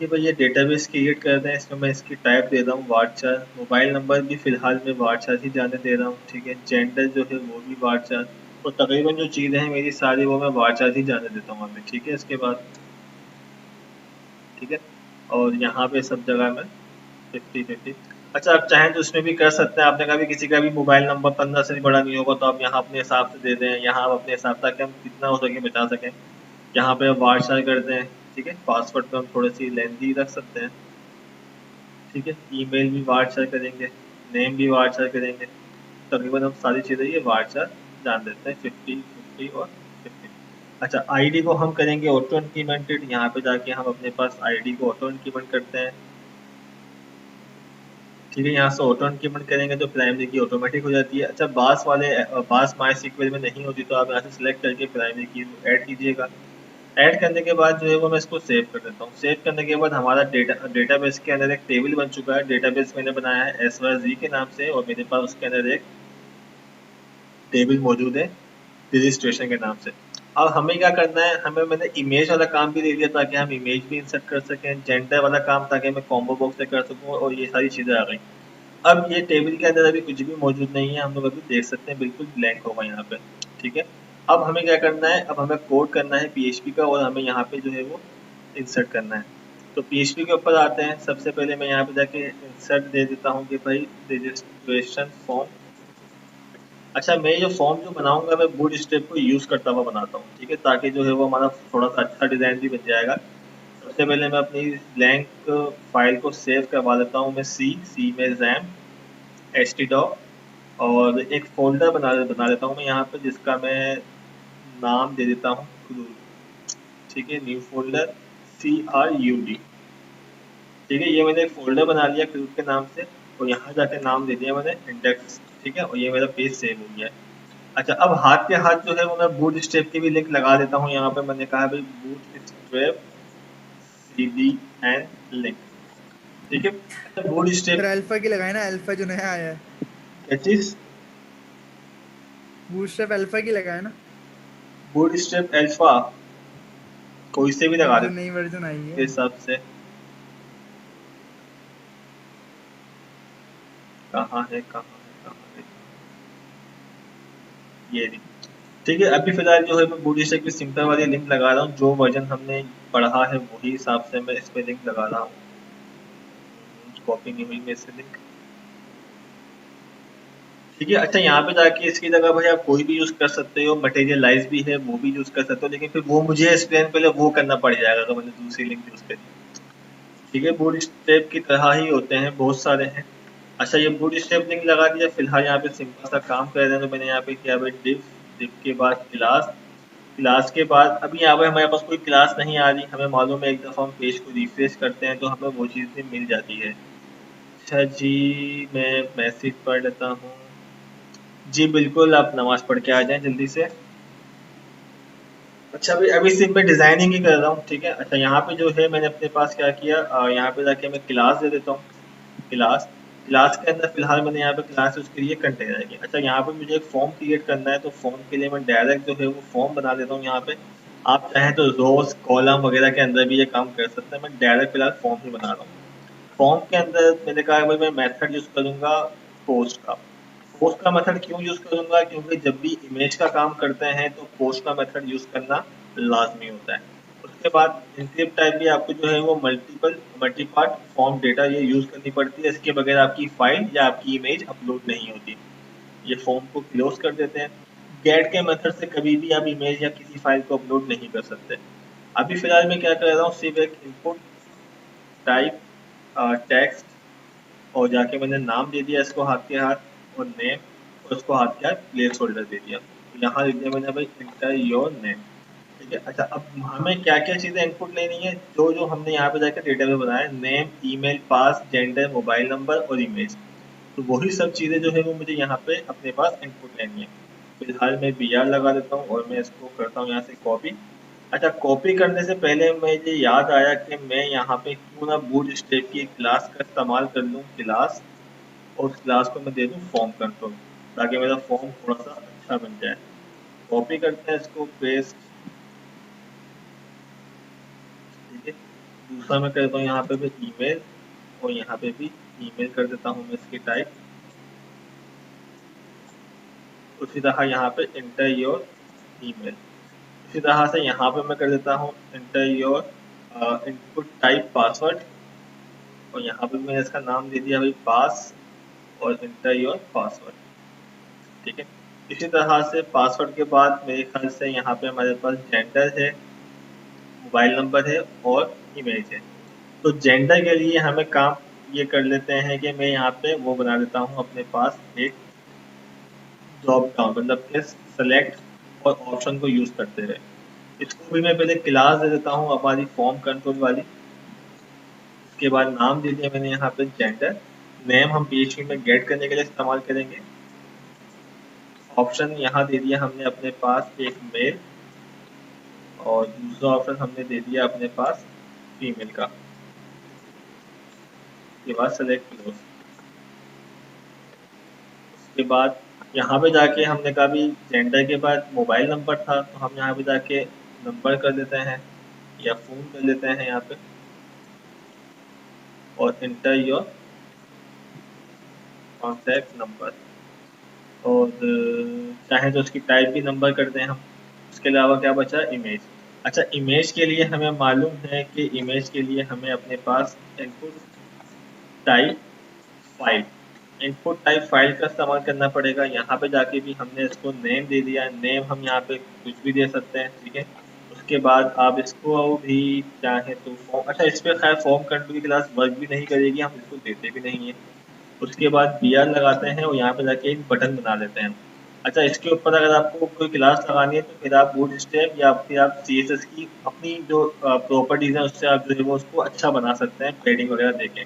देखिए भाई, ये डेटाबेस क्रिएट कर रहे हैं, इसमें मैं इसकी टाइप दे रहा हूँ वार्डचार, मोबाइल नंबर भी फिलहाल मैं वार्डचार ही जाने दे रहा हूँ, ठीक है। जेंडर जो है वो भी वार्डचार, और तकरीबन जो चीज़ें हैं मेरी सारी वो मैं वार्डचार ही जाने देता हूँ अभी, ठीक है। इसके बाद ठीक है, और यहाँ पे सब जगह में 50-50। अच्छा, आप चाहें तो उसमें भी कर सकते हैं, आपने कहा भी किसी का भी मोबाइल नंबर 15 से बड़ा नहीं होगा, तो आप यहाँ अपने हिसाब से दे दें, यहाँ आप अपने हिसाब, ताकि हम जितना हो सके बचा सकें। यहाँ पे आप वार्डचार कर दें, ठीक है। पासवर्ड पे हम थोड़ी सी लेंथी रख सकते हैं, ठीक है। ईमेल भी वार्डचार करेंगे, नेम भी वार्डचार करेंगे, तकरीबन हम सारी चीज़ें ये वार्डचार जान देते हैं, 50-50 और 50। अच्छा, आईडी को हम करेंगे ऑटो इंक्रीमेंटेड, यहाँ पे जाके हम अपने पास आईडी को ऑटो इंक्रीमेंट करते हैं, ठीक है। यहाँ से ऑटो इंक्रीमेंट करेंगे तो प्राइमरी की ऑटोमेटिक हो जाती है। अच्छा, बास वाले बास माई सीक्वल में नहीं होती, तो आप यहाँ से सिलेक्ट करके प्राइमरी की ऐड कीजिएगा। ऐड करने के बाद जो है वो मैं इसको सेव कर देता हूँ। सेव करने के बाद हमारा डेटाबेस के अंदर एक टेबल बन चुका है। डेटाबेस मैंने बनाया है SYZ के नाम से, और मेरे पास उसके अंदर एक टेबल मौजूद है रजिस्ट्रेशन के नाम से। अब हमें क्या करना है, हमें मैंने इमेज वाला काम भी दे दिया ताकि हम इमेज भी इंसर्ट कर सकें, जेंडर वाला काम ताकि मैं कॉम्बो बॉक्स से कर सकूँ, और ये सारी चीज़ें आ गई। अब ये टेबल के अंदर अभी कुछ भी मौजूद नहीं है, हम लोग अभी देख सकते हैं बिल्कुल ब्लैंक होगा यहाँ पे, ठीक है। अब हमें क्या करना है, अब हमें कोड करना है PHP का, और हमें यहाँ पे जो है वो इंसर्ट करना है। तो PHP के ऊपर आते हैं। सबसे पहले मैं यहाँ पे जाके इंसर्ट दे देता हूँ कि भाई रजिस्ट्रेशन फॉर्म। अच्छा, मैं ये फॉर्म जो बनाऊंगा मैं बूट स्ट्रैप को यूज़ करता हुआ बनाता हूँ, ठीक है, ताकि जो है वो हमारा थोड़ा सा अच्छा डिज़ाइन भी बन जाएगा। सबसे पहले मैं अपनी ब्लैंक फाइल को सेव करवा लेता हूँ, मैं सी में जैम htdoc, और एक फोल्डर बना लेता हूँ मैं यहाँ पे, जिसका मैं नाम दे देता हूँ क्रूड, ठीक है। न्यू फोल्डर CRUD, ठीक है। ये मैंने एक फोल्डर बना लिया क्रूड के नाम से, और यहाँ जाके नाम दे दिया मैंने इंडेक्स, ठीक है, और ये मेरा पेज सेव हो गया है। अच्छा, अब हाथ के हाथ जो है वो मैं बूट स्ट्रैप की भी लिंक लगा देता हूँ। यहाँ पे मैंने कहा भाई बूट स्ट्रैप CDN लिंक, ठीक है। अच्छा, बूट फिर स्ट्रैप अल्फा की लगाए ना, अल्फा जो नया आया है। क्या चीज? बूटस्ट्रैप अल्फा की लगाए ना। बूट स्ट्रैप अल्फा कोई से भी लगा जो देते नई वर्जन आई के है। हिसाब से। कहाँ है, कहाँ है, कहाँ है? ये नहीं, ठीक है। अभी फिलहाल जो है मैं बूट स्ट्रैप की सिंपल वाली लिंक लगा रहा हूँ, जो वर्जन हमने पढ़ा है वही हिसाब से मैं इस पे लिंक लगा रहा हूँ। कॉपी नहीं हुई मेरे से लिंक, ठीक है। अच्छा, यहाँ पे जाके इसकी जगह भाई आप कोई भी यूज कर सकते हो, मटेरियलाइज भी है वो भी यूज कर सकते हो, लेकिन फिर वो मुझे एक्सप्लेन पहले वो करना पड़ जाएगा अगर मैंने दूसरी लिंक यूज करी, ठीक है। बूट स्ट्रैप की तरह ही होते हैं, बहुत सारे हैं। अच्छा, ये बूट स्ट्रैप लिंक लगा दिया। फिलहाल यहाँ पे सिंपल सा काम कर रहे हैं, तो मैंने यहाँ पे किया भाई डिव, डिव के बाद क्लास, क्लास के बाद अभी यहाँ पे हमारे पास कोई क्लास नहीं आ रही, हमें मालूम है एक दफ़ा हम पेज को रिफ्रेश करते हैं तो हमें वो चीज़ भी मिल जाती है। अच्छा जी, मैं मैसेज पढ़ लेता हूँ। जी बिल्कुल, आप नमाज पढ़ के आ जाएं जल्दी से। अच्छा, अभी अभी सिर्फ मैं डिजाइनिंग ही कर रहा हूँ, ठीक है। अच्छा, यहाँ पे जो है मैंने अपने पास क्या किया, यहाँ पे जाके मैं क्लास दे देता हूँ। क्लास, क्लास के अंदर फिलहाल मैंने यहाँ पे क्लास यूज करी है कंटेनर की। अच्छा, यहाँ पे मुझे एक फॉर्म क्रिएट करना है, तो फॉर्म के लिए मैं डायरेक्ट जो है वो फॉर्म बना देता हूँ यहाँ पे। आप चाहें तो रोज कॉलम वगैरह के अंदर भी ये काम कर सकते हैं, मैं डायरेक्ट फिलहाल फॉर्म ही बना रहा हूँ। फॉर्म के अंदर मैंने कहा भाई मैं मेथड यूज करूंगा पोस्ट का। पोस्ट का मेथड क्यों यूज करूंगा, क्योंकि जब भी इमेज का काम करते हैं तो पोस्ट का मेथड यूज करना लाजमी होता है। उसके बाद इंक्रिप्ट टाइप भी आपको जो है वो मल्टी पार्ट फॉर्म डेटा ये यूज करनी पड़ती है, इसके बगैर आपकी फाइल या आपकी इमेज अपलोड नहीं होती। ये फॉर्म को क्लोज कर देते हैं। गेट के मेथड से कभी भी आप इमेज या किसी फाइल को अपलोड नहीं कर सकते। अभी फिलहाल मैं क्या कर रहा हूँ, सिर्फ एक इनपुट टाइप टेक्स्ट, और जाके मैंने नाम दे दिया इसको हाथ के हाथ, और नेम, और उसको हाथ के हाथ प्लेस होल्डर दे दिया। तो यहाँ लिख दिया मैंने भाई इंटर योर नेम, ठीक है। अच्छा, अब हमें क्या क्या चीज़ें इनपुट लेनी है, जो जो हमने यहाँ पे जाकर डेटा में बनाया, name, email, pass, gender, mobile number और इमेज, तो वही सब चीज़ें जो है वो मुझे यहाँ पे अपने पास इनपुट लेनी है। फिलहाल मैं BR लगा देता हूँ, और मैं इसको करता हूँ यहाँ से कॉपी। अच्छा, कॉपी करने से पहले मुझे याद आया कि मैं यहाँ पे क्यों ना बूट स्ट्रैप की क्लास का इस्तेमाल कर लूँ, क्लास, और उस क्लास को मैं दे दूँ फॉर्म कंट्रोल, ताकि मेरा फॉर्म थोड़ा सा अच्छा बन जाए। कॉपी करते हैं इसको, पेस्ट, ठीक है। दूसरा मैं कर देता हूँ यहाँ पे भी ईमेल, और यहाँ पे भी ईमेल कर देता हूँ मैं इसकी टाइप। उसी तरह यहाँ पे इंटर योर ईमेल। इसी तरह से यहाँ पे मैं कर देता हूँ inter your input type password, और यहाँ पे मैंने इसका नाम दे दिया भाई पास, और इंटर योर पासवर्ड। ठीक है, इसी तरह से पासवर्ड के बाद मेरे ख्याल से यहाँ पे हमारे पास जेंडर है, मोबाइल नंबर है और इमेज है। तो जेंडर के लिए हमें काम ये कर लेते हैं कि मैं यहाँ पे वो बना देता हूँ अपने पास एक ड्रॉप डाउन, मतलब कि सेलेक्ट और ऑप्शन को यूज करते हुए। इसको भी मैं पहले क्लास दे देता हूँ हमारी फॉर्म कंट्रोल वाली। इसके बाद नाम दे दिया मैंने यहाँ पे जेंडर। नेम हम PHP में गेट करने के लिए इस्तेमाल करेंगे। ऑप्शन यहाँ दे दिया हमने अपने पास एक मेल, और दूसरा ऑप्शन हमने दे दिया अपने पास फीमेल का। उसके बाद सेलेक्ट क्लोज। उसके बाद यहाँ पे जाके हमने कहा भी जेंडर के बाद मोबाइल नंबर था, तो हम यहाँ पे जाके नंबर कर देते हैं या फ़ोन कर लेते हैं यहाँ पे, और इंटर योर कॉन्टैक्ट नंबर, और चाहे तो उसकी टाइप भी नंबर कर दें हम। उसके अलावा क्या बचा, इमेज। अच्छा, इमेज के लिए हमें मालूम है कि इमेज के लिए हमें अपने पास input type file, input type file का इस्तेमाल करना पड़ेगा। यहाँ पे जाके भी हमने इसको नेम दे दिया, नेम हम यहाँ पे कुछ भी दे सकते हैं। ठीक है, उसके बाद आप इसको भी चाहे तो फॉर्म, अच्छा इस पर खैर फॉर्म कंट्रोल की क्लास वर्क भी नहीं करेगी, हम इसको देते भी नहीं है। उसके बाद BR लगाते हैं और यहाँ पे जाके एक बटन बना लेते हैं। अच्छा, इसके ऊपर अगर आपको कोई क्लास लगानी है तो फिर आप बूटस्ट्रैप या फिर आप CSS की अपनी जो प्रॉपर्टीज है उससे आप जो है वो उसको अच्छा बना सकते हैं, पेडिंग वगैरह देके।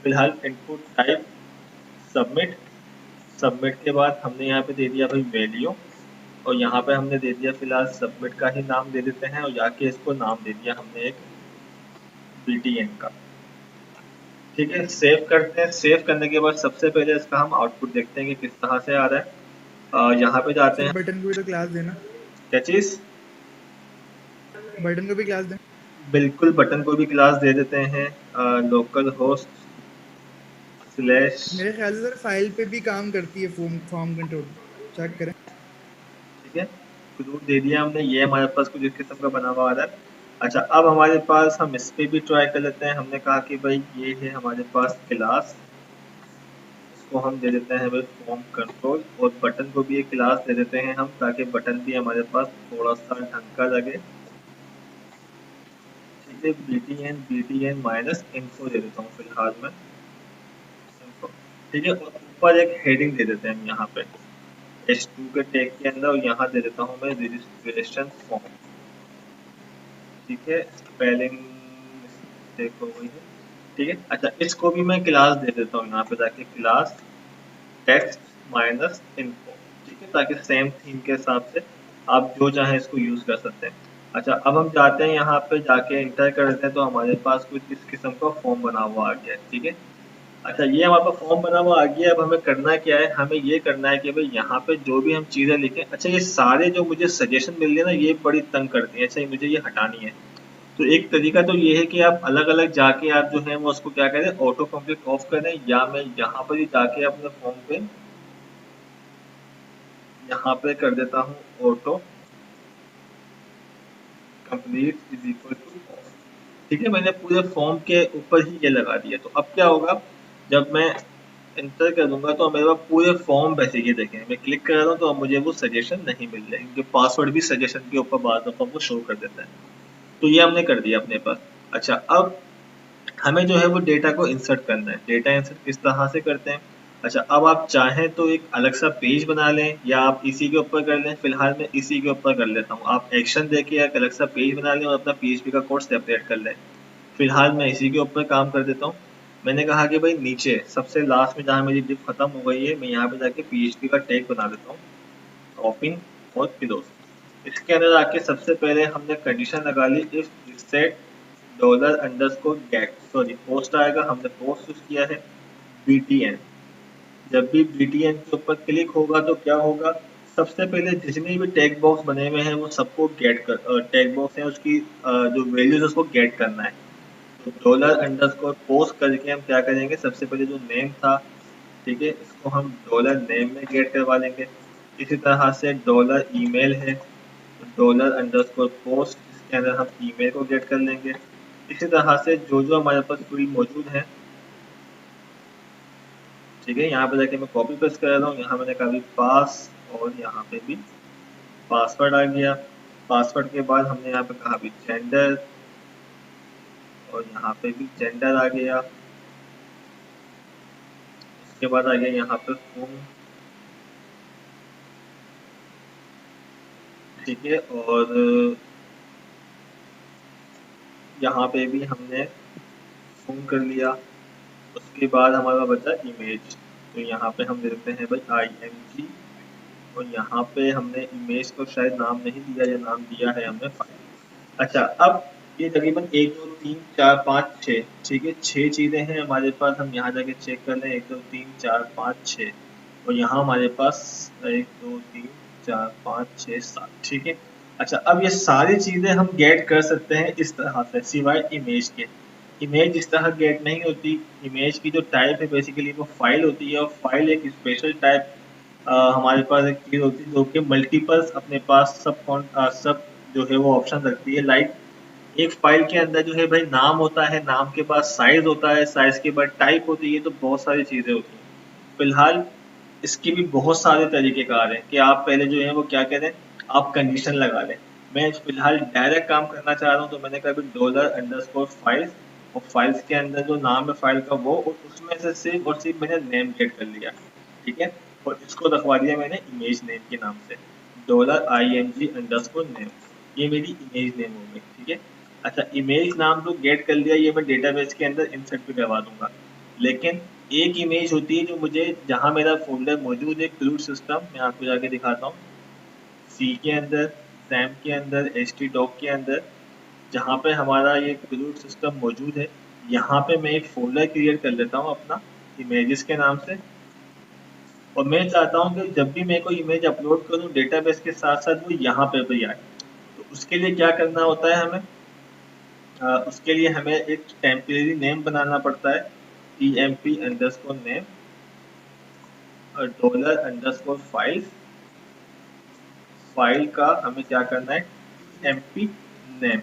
फिलहाल इनपुट टाइप सबमिट। सबमिट के बाद हमने यहाँ पे दे दिया भाई वैल्यू, और यहाँ पे हमने दे दिया फिलहाल सबमिट का ही नाम दे देते हैं, और जाके इसको नाम दे दिया हमने एक BTN का। ठीक है, सेव करते हैं। सेव करने के बाद सबसे पहले इसका हम आउटपुट देखते हैं कि किस तरह से आ रहा है। यहाँ पे जाते सर हैं। बटन को भी तो क्लास देना, क्या चीज? बटन को भी क्लास देना। बिल्कुल, बटन को भी क्लास दे देते हैं, लोकल होस्ट स्लैश। मेरे ख्याल से सर फाइल पे भी काम करती है फॉर्म फॉर्म कंट्रोल, चेक करें। ठीक है, ग्रुप दे दिया हमने, ये हमारे पास कुछ इस किस्म का बना हुआ आ रहा है। अच्छा, अब हमारे पास हम इस पे भी ट्राई कर लेते हैं। हमने कहा कि भाई ये है हमारे पास क्लास, इसको हम दे देते हैं भाई फॉर्म कंट्रोल, और बटन को भी एक क्लास दे देते हैं हम, ताकि बटन भी हमारे पास थोड़ा सा ढंग का लगे। ठीक है, BTN माइनस इन्फो दे देता हूँ फिलहाल मैं, इन्फो। ठीक है, और ऊपर एक हेडिंग दे देते हैं हम यहाँ पे H2 के टैग के अंदर, और यहाँ दे देता हूँ मैं रजिस्ट्रेशन फॉर्म। ठीक है, स्पेलिंग मिस्टेक हो गई है। ठीक है, अच्छा इसको भी मैं क्लास दे देता हूँ यहाँ पे जाके, क्लास टेक्स्ट माइनस इन्फो। ठीक है, ताकि सेम थीम के हिसाब से आप जो चाहें इसको यूज कर सकते हैं। अच्छा, अब हम जाते हैं यहाँ पे जाके इंटर कर देते हैं, तो हमारे पास कुछ इस किस्म का फॉर्म बना हुआ आ गया है। ठीक है, अच्छा ये हमारे पास फॉर्म बना हुआ आ गया। अब हमें करना क्या है, हमें ये करना है कि भाई यहाँ पे जो भी हम चीज़ें लिखें, अच्छा ये सारे जो मुझे सजेशन मिल रही है ना, ये बड़ी तंग करती है। अच्छा, ये मुझे ये हटानी है। तो एक तरीका तो ये है कि आप अलग अलग जाके आप जो है वो उसको क्या करें, ऑटो कंप्लीट ऑफ करें, या मैं यहाँ पर ही जाके अपने फॉर्म पे यहाँ पे कर देता हूँ auto complete is equal two of. ठीक है, मैंने पूरे फॉर्म के ऊपर ही ये लगा दिया। तो अब क्या होगा, जब मैं इंटर कर दूंगा तो मेरे पास पूरे फॉर्म वैसे ही देखें, मैं क्लिक कर रहा हूँ तो अब मुझे वो सजेशन नहीं मिल रहे, क्योंकि पासवर्ड भी सजेशन के ऊपर बाद दफा वो शो कर देता है। तो ये हमने कर दिया अपने पास। अच्छा, अब हमें जो है वो डेटा को इंसर्ट करना है। डेटा इंसर्ट किस तरह से करते हैं, अच्छा अब आप चाहें तो एक अलग सा पेज बना लें, या आप इसी के ऊपर कर लें। फिलहाल मैं इसी के ऊपर कर लेता हूँ। आप एक्शन देके एक अलग सा पेज बना लें और अपना PHP का कोड सेपरेट कर लें। फिलहाल मैं इसी के ऊपर काम कर देता हूँ। मैंने कहा कि भाई नीचे सबसे लास्ट में जहाँ मेरी डिप खत्म हो गई है, मैं यहाँ पे जाके PHP का टैग बना देता हूँ, ओपन और क्लोज। इसके अंदर आके सबसे पहले हमने कंडीशन लगा ली, इफ सेट $_ सॉरी पोस्ट आएगा, हमने पोस्ट यूज किया है। BTN, जब भी BTN के ऊपर क्लिक होगा तो क्या होगा, सबसे पहले जितने भी टैग बॉक्स बने हुए हैं वो सबको गेट कर, टैग बॉक्स है उसकी जो वैल्यूज है उसको गेट करना है। डॉलर अंडरस्कोर पोस्ट करके हम क्या करेंगे, सबसे पहले जो नेम था, ठीक है, इसको हम डॉलर नेम में गेट करवा लेंगे। इसी तरह से डॉलर ईमेल है, तो डॉलर अंडरस्कोर पोस्ट, इसके अंदर हम ईमेल को गेट कर लेंगे। इसी तरह से जो जो हमारे पास फील्ड मौजूद है, ठीक है, यहाँ पे जाके मैं कॉपी पेस्ट कर रहा हूँ। यहाँ मैंने कहा पास, और यहाँ पे भी पासवर्ड आ गया। पासवर्ड के बाद हमने यहाँ पे कहा भी जेंडर, और यहाँ पे भी जेंडर आ गया। उसके बाद आ गया यहाँ पे फोन, ठीक है, और यहाँ पे भी हमने फोन कर लिया। उसके बाद हमारा बचा इमेज, तो यहाँ पे हम देते हैं भाई IMG, और यहाँ पे हमने इमेज को शायद नाम नहीं दिया, या नाम दिया है हमने फाइल। अच्छा, अब ये तकरीबन 1 2 3 4 5 6, ठीक है, 6 चीजें हैं हमारे पास। हम यहाँ जाके चेक कर लें, 1 2 3 4 5 6, और यहाँ हमारे पास 1 2 3 4 5 6 7, ठीक है। अच्छा, अब ये सारी चीजें हम गेट कर सकते हैं इस तरह से, सिवाय इमेज के। इमेज इस तरह गेट नहीं होती। इमेज की जो टाइप है बेसिकली वो फाइल होती है, और फाइल एक स्पेशल टाइप हमारे पास एक चीज होती है जो कि मल्टीपल्स अपने पास सब जो है वो ऑप्शन रखती है। लाइक एक फाइल के अंदर जो है भाई नाम होता है, नाम के बाद साइज होता है, साइज के बाद टाइप होती है, तो बहुत सारी चीजें होती हैं। फिलहाल इसके भी बहुत सारे तरीकेकार हैं कि आप पहले जो है वो क्या करें, आप कंडीशन लगा लें। मैं फिलहाल डायरेक्ट काम करना चाह रहा हूँ, तो मैंने कहा डॉलर अंडरस्कोर फाइल्स, और फाइल्स के अंदर जो नाम है फाइल का वो, और उसमें से सिर्फ और सिर्फ मैंने नेम गेट कर लिया, ठीक है, और इसको रखवा दिया मैंने इमेज नेम के नाम से, डॉलर IMG अंडरस्कोर नेम। ये मेरी इमेज नेम हो गई, ठीक है। अच्छा, इमेज नाम जो गेट कर लिया, ये मैं डेटाबेस के अंदर इंसर्ट भी करवा दूंगा। लेकिन एक इमेज होती है जो मुझे, जहां मेरा फोल्डर मौजूद है क्लूड सिस्टम, मैं आपको जाके दिखाता हूँ, सी के अंदर, सैम के अंदर, htdoc के अंदर, जहाँ पे हमारा ये क्लूड सिस्टम मौजूद है, यहाँ पे मैं एक फोल्डर क्रिएट कर लेता हूँ अपना इमेजेस के नाम से। और मैं चाहता हूँ कि जब भी मैं कोई इमेज अपलोड करूँ डेटाबेस के साथ साथ वो यहाँ पे भी आए। तो उसके लिए क्या करना होता है हमें, उसके लिए हमें एक टेम्परेरी नेम बनाना पड़ता है, TMP अंडरस्कोर नेम, और डॉलर अंडरस्कोर फाइल, फाइल का हमें क्या करना है, TMP नेम,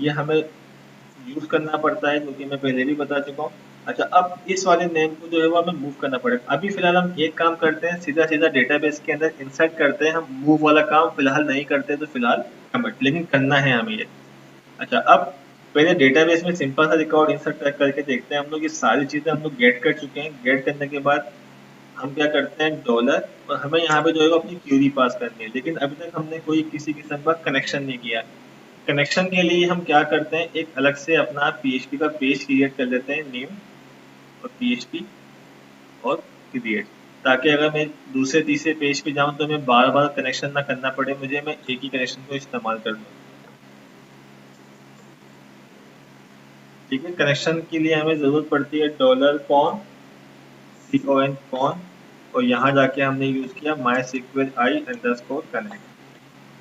ये हमें यूज करना पड़ता है, जो कि मैं पहले भी बता चुका हूँ। अच्छा, अब इस वाले नेम को जो है वो हमें मूव करना पड़ेगा। अभी फिलहाल हम एक काम करते हैं, सीधा सीधा डेटाबेस के अंदर इंसर्ट करते हैं। हम मूव वाला काम फिलहाल नहीं करते, तो फिलहाल कमिट, लेकिन करना है हमें ये। अच्छा, अब पहले डेटाबेस में सिंपल सा रिकॉर्ड इंसर्ट करके देखते हैं हम लोग। ये सारी चीजें हम लोग गेट कर चुके हैं। गेट करने के बाद हम क्या करते हैं, डॉलर, और हमें यहाँ पे जो है वो अपनी क्यूरी पास करनी है, लेकिन अभी तक हमने कोई किसी किस्म का कनेक्शन नहीं किया। कनेक्शन के लिए हम क्या करते हैं, एक अलग से अपना PHP का पेज क्रिएट कर लेते हैं, नेम और PHP और क्रिएट, ताकि अगर मैं दूसरे तीसरे पेज पे जाऊं तो मैं बार बार कनेक्शन ना करना पड़े मुझे, मैं एक ही कनेक्शन को इस्तेमाल कर लूँ, ठीक है। कनेक्शन के लिए हमें जरूरत पड़ती है डॉलर कॉन, CON, और यहाँ जाके हमने यूज किया MySQL I अंडरस्कोर कनेक्ट,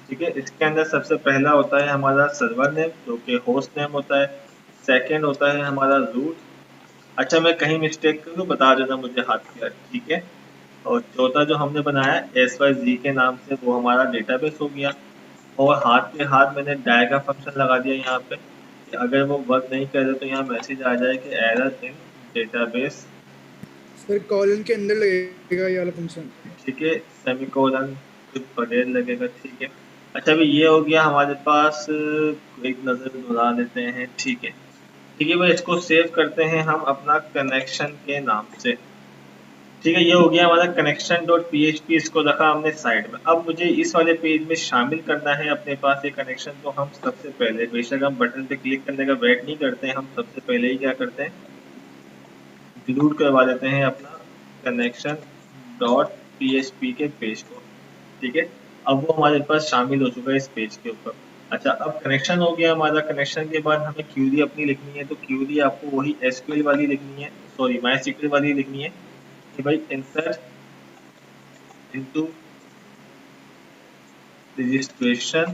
ठीक है। इसके अंदर सबसे पहला होता है हमारा सर्वर नेम, जो कि होस्ट नेम होता है। सेकंड होता है हमारा रूट। अच्छा, मैं कहीं मिस्टेक करूँ तो बता देना मुझे हाथ के, ठीक है। और चौथा जो हमने बनाया SYZ के नाम से, वो हमारा डेटाबेस हो गया। और हाथ के हाथ मैंने डाय का फंक्शन लगा दिया यहाँ पे, कि अगर वो वर्क नहीं कर रहे तो यहाँ मैसेज आ जाए कि error in database, sir colon के अंदर लगेगा ये वाला फंक्शन। ठीक है, सेमीकोलन कुछ बगैर लगेगा, ठीक है। अच्छा, अभी ये हो गया हमारे पास, एक नज़र दोहरा लेते हैं, ठीक है। ठीक है भाई, इसको सेव करते हैं हम अपना कनेक्शन के नाम से, ठीक है। ये हो गया हमारा कनेक्शन डॉट PHP, इसको रखा हमने साइड में। अब मुझे इस वाले पेज में शामिल करना है अपने पास ये कनेक्शन, तो हम सबसे पहले, बेशक हम बटन पे क्लिक करने का वेट नहीं करते हैं, हम सबसे पहले ही क्या करते हैं, इंक्लूड करवा देते हैं अपना कनेक्शन डॉट PHP के पेज को, ठीक है। अब वो हमारे पास शामिल हो चुका है इस पेज के ऊपर। अच्छा, अब कनेक्शन हो गया हमारा। कनेक्शन के बाद हमें क्यूरी अपनी लिखनी है, तो क्यूरी आपको वही SQL वाली लिखनी है, सॉरी MySQL वाली लिखनी है, कि भाई इंसर्ट इनटू रजिस्ट्रेशन,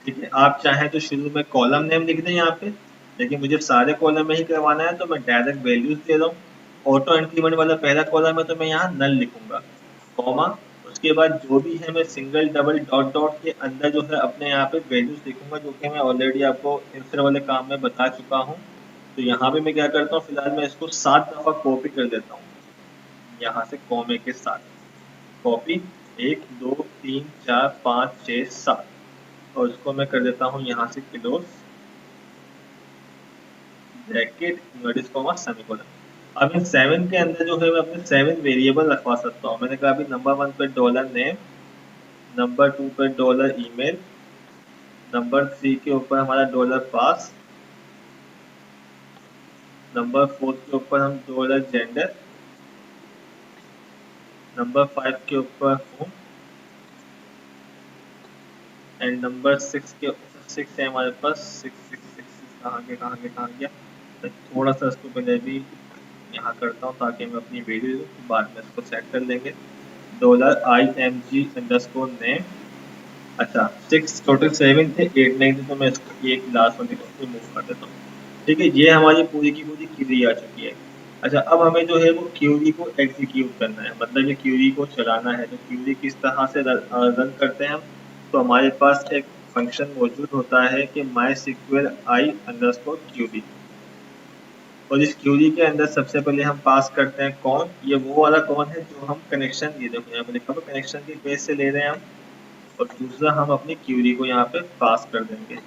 ठीक है। आप चाहें तो शुरू में कॉलम नेम लिख दें यहाँ पे, लेकिन मुझे सारे कॉलम में ही करवाना है तो मैं डायरेक्ट वैल्यूज दे रहा हूँ। ऑटो इंक्रीमेंट वाला पहला कॉलम है तो मैं यहाँ नल लिखूंगा, कॉमा, उसके बाद जो भी है मैं सिंगल डबल डॉट डॉट के अंदर जो है अपने यहाँ पे वैल्यूज लिखूंगा, जो कि मैं ऑलरेडी आपको इंसर्ट वाले काम में बता चुका हूँ। तो यहाँ पे मैं क्या करता हूँ, फिलहाल मैं इसको 7 दफा कॉपी कर देता हूँ, यहाँ से कॉमे के साथ कॉपी, 1 2 3 4 5 6 7, और इसको मैं कर देता हूँ यहाँ से close bracket inverted comma semicolon. अब इन 7 के अंदर जो है मैं अपने 7 वेरिएबल रखवा सकता हूँ। मैंने कहा अभी नंबर 1 पे डॉलर नेम, नंबर 2 पे डॉलर ईमेल, नंबर 3 के ऊपर हमारा डॉलर पास, नंबर 4 के ऊपर हम डॉलर जेंडर, नंबर 5 के ऊपर होम, एंड नंबर 6 के 6 है हमारे पास 6 कहाँ गया। तो थोड़ा सा इसको पहले भी यहाँ करता हूँ ताकि मैं अपनी वीडियो बाद में इसको सेट कर लेंगे। डॉलर IMG_नेम, अच्छा 6 टोटल 7 थे, 8 नहीं थे, तो मैं इसको एक लास्ट वाले को रिमूव कर देता हूँ। ठीक है, ये हमारी पूरी की पूरी क्यूरी आ चुकी है। अच्छा, अब हमें जो है वो क्यूरी को एग्जीक्यूट करना है, मतलब ये क्यूरी को चलाना है। तो क्यूरी किस तरह से रन करते हैं हम, तो हमारे पास एक फंक्शन मौजूद होता है कि MySQL i_query, और इस क्यूरी के अंदर सबसे पहले हम पास करते हैं कौन, ये वो वाला कौन है जो हम कनेक्शन, ये देखो यहाँ पे लिखा हुआ कनेक्शन की बेस से ले रहे हैं हम, और दूसरा हम अपनी क्यूरी को यहाँ पे पास कर देंगे,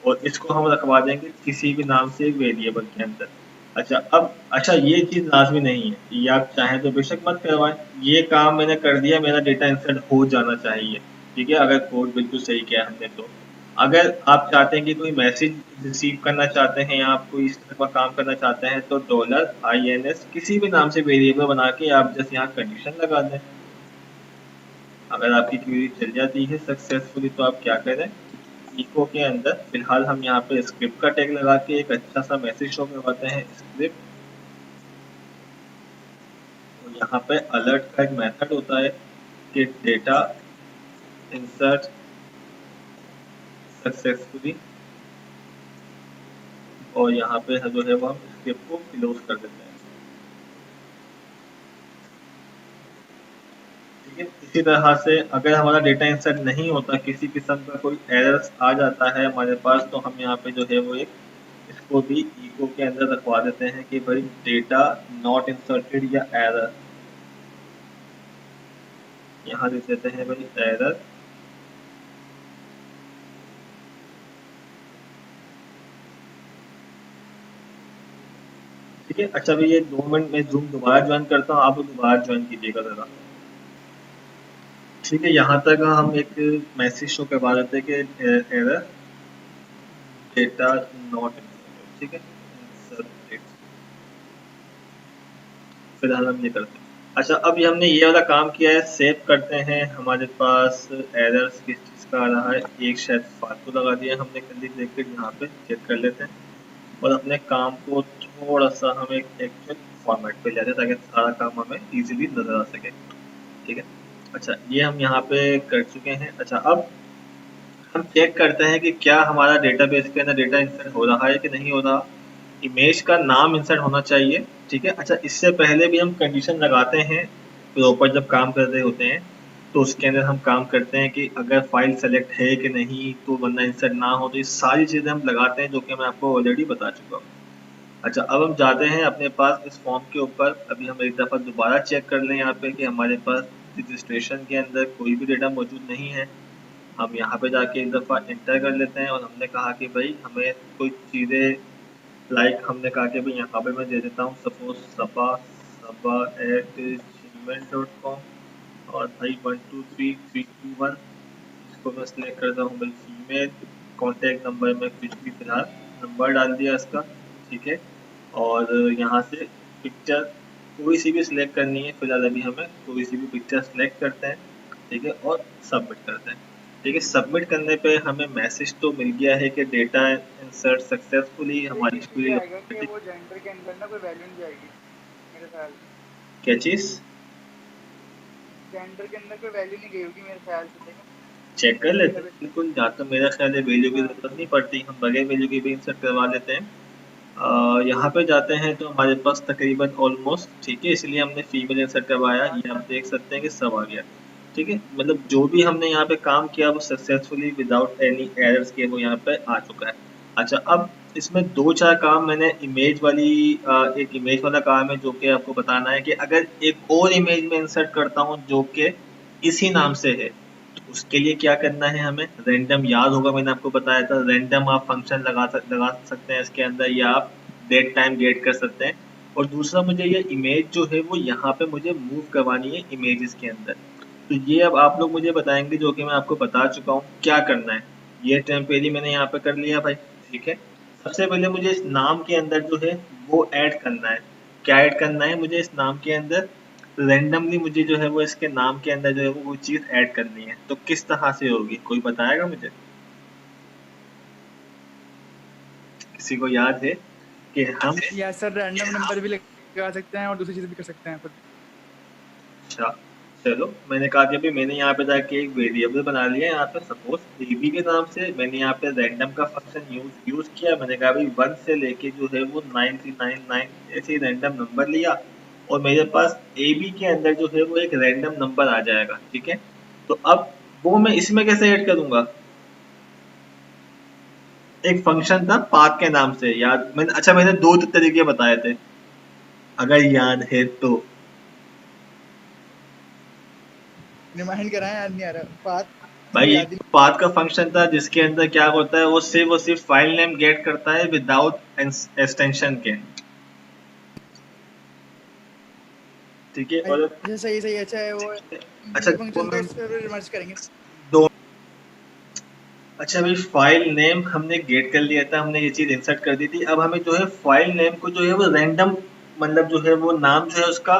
और इसको हम रखवा देंगे किसी भी नाम से वेरिएबल के अंदर। अच्छा, ये चीज लाजमी नहीं है, ये आप चाहें तो बेशक मत करवाएं, ये काम मैंने कर दिया, मेरा डेटा इंसर्ट हो जाना चाहिए। ठीक है, अगर कोड बिल्कुल सही किया हमने तो। अगर आप चाहते हैं कि कोई मैसेज रिसीव करना चाहते हैं या आप कोई इस तरह का काम करना चाहते हैं तो $INS किसी भी नाम से वेरिएबल बना के आप जस्ट यहाँ कंडीशन लगा दें। अगर आपकी क्वेरी चल जाती है सक्सेसफुली तो आप क्या करें, इको के अंदर फिलहाल हम यहाँ पे स्क्रिप्ट का टैग लगा के एक अच्छा सा मैसेज शो करवाते हैं, स्क्रिप्ट, और यहाँ पे अलर्ट का एक मेथड होता है कि डेटा इंसर्ट सक्सेसफुली, और यहाँ पे जो है वो हम स्क्रिप्ट को क्लोज कर देते हैं। ठीक है, इसी तरह से अगर हमारा डेटा इंसर्ट नहीं होता, किसी किस्म का कोई एरर्स आ जाता है हमारे पास, तो हम यहाँ पे जो है वो एक इसको भी इको के अंदर रखवा देते हैं कि भाई डेटा नॉट इंसर्टेड या एरर, यहाँ लिख देते हैं भाई एरर। ठीक है, अच्छा भाई ये 2 मिनट में जूम दोबारा ज्वाइन करता हूँ, आप दोबारा ज्वाइन कीजिएगा जरा। ठीक है, यहाँ तक हम एक मैसेज शो करवा देते हैं कि एरर डेटा नॉट इंसर्टेड। ठीक है, इंसर्टेड, फिलहाल हम ये करते हैं। अच्छा, अब ये हमने ये वाला काम किया है, सेव करते हैं। हमारे पास एरर्स किस चीज़ का आ रहा है, एक शायद फालतू लगा दिया हमने कर्ली ब्रैकेट, यहाँ पे चेक कर लेते हैं, और अपने काम को थोड़ा सा हम एक एक्चुअल फॉर्मेट पे ले आते हैं ताकि सारा काम हमें इजीली नजर आ सके। ठीक है, अच्छा ये हम यहाँ पे कर चुके हैं। अच्छा, अब हम चेक करते हैं कि क्या हमारा डेटाबेस के अंदर डेटा इंसर्ट हो रहा है कि नहीं हो रहा। इमेज का नाम इंसर्ट होना चाहिए। ठीक है, अच्छा इससे पहले भी हम कंडीशन लगाते हैं प्रॉपर, जब काम कर रहे होते हैं तो उसके अंदर हम काम करते हैं कि अगर फाइल सेलेक्ट है कि नहीं, तो वरना इंसर्ट ना हो, तो ये सारी चीज़ें हम लगाते हैं जो कि मैं आपको ऑलरेडी बता चुका हूँ। अच्छा, अब हम जाते हैं अपने पास इस फॉर्म के ऊपर, अभी हम एक दफ़ा दोबारा चेक कर लें यहाँ पे कि हमारे पास रजिस्ट्रेशन के अंदर कोई भी डेटा मौजूद नहीं है। हम यहाँ पे जाके एक दफ़ा इंटर कर लेते हैं, और हमने कहा कि भाई हमें कोई चीज़ें, लाइक हमने कहा कि भाई यहाँ पे मैं दे देता हूँ सपोज saba@gmail.com, और भाई 123321, इसको मैं सिलेक्ट करता हूँ भाई फीमेल, कॉन्टैक्ट नंबर में कुछ भी फिलहाल नंबर डाल दिया इसका। ठीक है, और यहाँ से पिक्चर कोई सी भी सिलेक्ट करनी है, फिलहाल अभी हमें कोई सी भी पिक्चर सिलेक्ट करते हैं। ठीक है, और सबमिट करते हैं। ठीक है, सबमिट करने पे हमें मैसेज तो मिल गया है कि डेटा इंसर्ट सक्सेसफुली, एक हमारी इशू क्वेरी ये आएगा कि ऑटोमेटिक। वो जेंडर के अंदर ना कोई वैल्यू नहीं जाएगी मेरे ख्याल से। क्या चीज़? जेंडर के अंदर कोई वैल्यू नहीं गई होगी मेरे ख्याल से, देखो। चेक कर लेते मतलब हैं बिल्कुल, जहाँ तक मेरा ख्याल है वैल्यू की हाँ जरूरत नहीं पड़ती, हम बगैर वैल्यू के भी इंसर्ट करवा लेते हैं। यहाँ पे जाते हैं तो हमारे पास तकरीबन ऑलमोस्ट ठीक है, इसलिए हमने फीमेल इंसर्ट करवाया, ये आप देख सकते हैं कि सब आ गया। ठीक है, मतलब जो भी हमने यहाँ पे काम किया वो सक्सेसफुली विदाउट एनी एरर्स के वो यहाँ पे आ चुका है। अच्छा, अब इसमें दो चार काम मैंने इमेज वाली एक इमेज वाला काम है जो कि आपको बताना है कि अगर एक और इमेज में इंसर्ट करता हूँ जो कि इसी नाम से है, तो उसके लिए क्या करना है हमें, रैंडम याद होगा मैंने आपको बताया था, रैंडम आप फंक्शन लगा सकते हैं इसके अंदर, या आप डेट टाइम गेट कर सकते हैं। और दूसरा, मुझे ये इमेज जो है वो यहाँ पे मुझे मूव करवानी है इमेजेस के अंदर। तो ये अब आप लोग मुझे बताएंगे, जो कि मैं आपको बता चुका हूँ क्या करना है। ये टेम्परेरी मैंने यहाँ पे कर लिया भाई। ठीक है, सबसे पहले मुझे इस नाम के अंदर जो है वो ऐड करना है। क्या ऐड करना है मुझे इस नाम के अंदर, रैंडमली मुझे जो है वो इसके नाम के अंदर जो है वो चीज ऐड करनी है। तो किस तरह से होगी, कोई बताएगा मुझे, किसी को याद है कि हम। या सर रैंडम नंबर भी लगा सकते हैं और दूसरी चीज़ भी कर सकते हैं फिर। अच्छा, चलो, मैंने कहा कि अभी मैंने यहाँ पे जाके एक वेरिएबल बना लिया है, यहाँ पे सपोज ab के नाम से मैंने यहाँ पे रैंडम का फंक्शन यूज किया। मैंने कहा भाई 1 से लेके जो है वो 9399 ऐसे ही रैंडम नंबर लिया, और मेरे पास ab के अंदर जो है वो एक रैंडम नंबर आ जाएगा। ठीक है, तो अब वो मैं इसमें कैसे ऐड करूंगा, एक फंक्शन था पाथ के नाम से, याद मैंने, अच्छा मैंने दो तरीके बताए थे अगर याद है तो। रिमाइंड कराएं, याद नहीं आ रहा बात। भाई याद एक ही पाथ का फंक्शन था जिसके अंदर क्या होता है, वो सिर्फ फाइल नेम गेट करता है विदाउट एक्सटेंशन के। ठीक है, नहीं। और अच्छा सही सही, अच्छा है वो अच्छा ये वो फंक्शन तो मैं इस पर रिमर्ज करेंगे। दो, अच्छा भाई फाइल नेम हमने गेट कर लिया था, हमने ये चीज इंसर्ट कर दी थी। अब हमें जो है फाइल नेम को जो है वो रैंडम, मतलब जो है वो नाम जो है उसका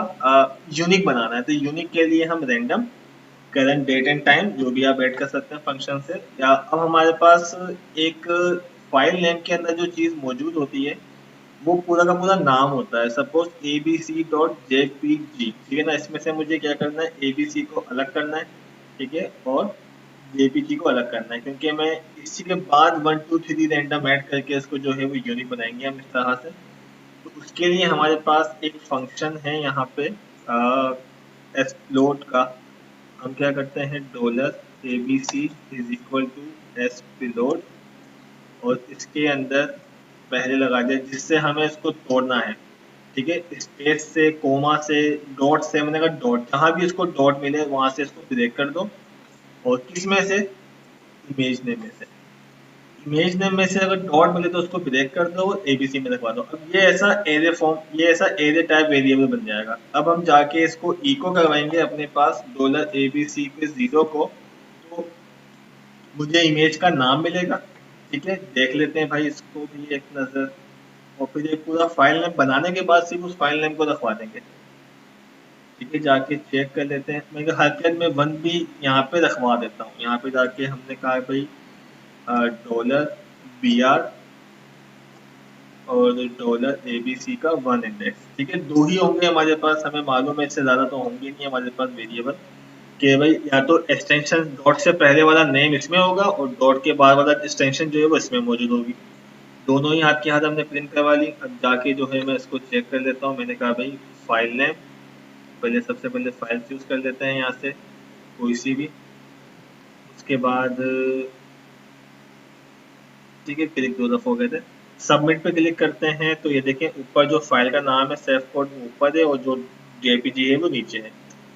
यूनिक बनाना है। तो यूनिक के लिए हम random current date and time जो भी आप ऐड कर सकते हैं फंक्शन से। या अब हमारे पास एक फाइल नेम के अंदर जो चीज मौजूद होती है वो पूरा का पूरा नाम होता है, सपोज abc.jpg। ठीक है ना, इसमें से मुझे क्या करना है, abc को अलग करना है। ठीक है, और jpg को अलग करना है, क्योंकि मैं इसी के बाद 1 2 3 रैंडम ऐड करके इसको जो है वो यूनिक बनाएंगे हम इस तरह से। तो उसके लिए हमारे पास एक फंक्शन है यहाँ पे एक्सप्लोट का। हम क्या करते हैं, $abc इज इक्वल टू एसप्लोड, और इसके अंदर पहले लगा दिया जिससे हमें इसको तोड़ना है। ठीक है, स्पेस से, कोमा से, डॉट से, मैंने कहा डॉट, जहां भी इसको डॉट मिले वहां से इसको ब्रेक कर दो। और किस में से, इमेज नेम में से। इमेज नेम में से अगर डॉट मिले तो उसको ब्रेक कर दो और एबीसी में रखवा दो। अब ये ऐसा एरे फॉर्म, ये ऐसा एरे टाइप वेरिएबल बन जाएगा। अब हम जाके इसको इको करवाएंगे अपने पास $abc के जीरो को, तो मुझे इमेज का नाम मिलेगा। ठीक है, देख लेते हैं भाई इसको भी एक नजर, और फिर एक पूरा फाइल नेम बनाने के बाद सिर्फ उस फाइल नेम को रखवा देंगे। ठीक है, जाके चेक कर लेते हैं। मैं हरकत में वन भी यहाँ पे रखवा देता हूँ। यहाँ पे जाके हमने कहा भाई $br और $abc का 1 इंडेक्स। ठीक है, दो ही होंगे हमारे पास, हमें मालूम है, इससे ज्यादा तो होंगे नहीं हमारे पास वेरिएबल। कि भाई या तो एक्सटेंशन डॉट से पहले वाला नेम इसमें होगा और डॉट के बाद वाला एक्सटेंशन जो है वो इसमें मौजूद होगी। दोनों ही हाथ के हाथ हमने प्रिंट करवा ली। अब जाके जो है मैं इसको चेक कर लेता हूँ। मैंने कहा भाई फाइल नेम, पहले सबसे पहले फाइल चूज कर लेते हैं यहाँ से कोई सी भी। उसके बाद ठीक है, क्लिक दो दफा हो गए थे, सबमिट पे क्लिक करते हैं। तो ये देखें ऊपर जो फाइल का नाम है सेफ कोड वो ऊपर है और जो जेपीजी है वो नीचे है।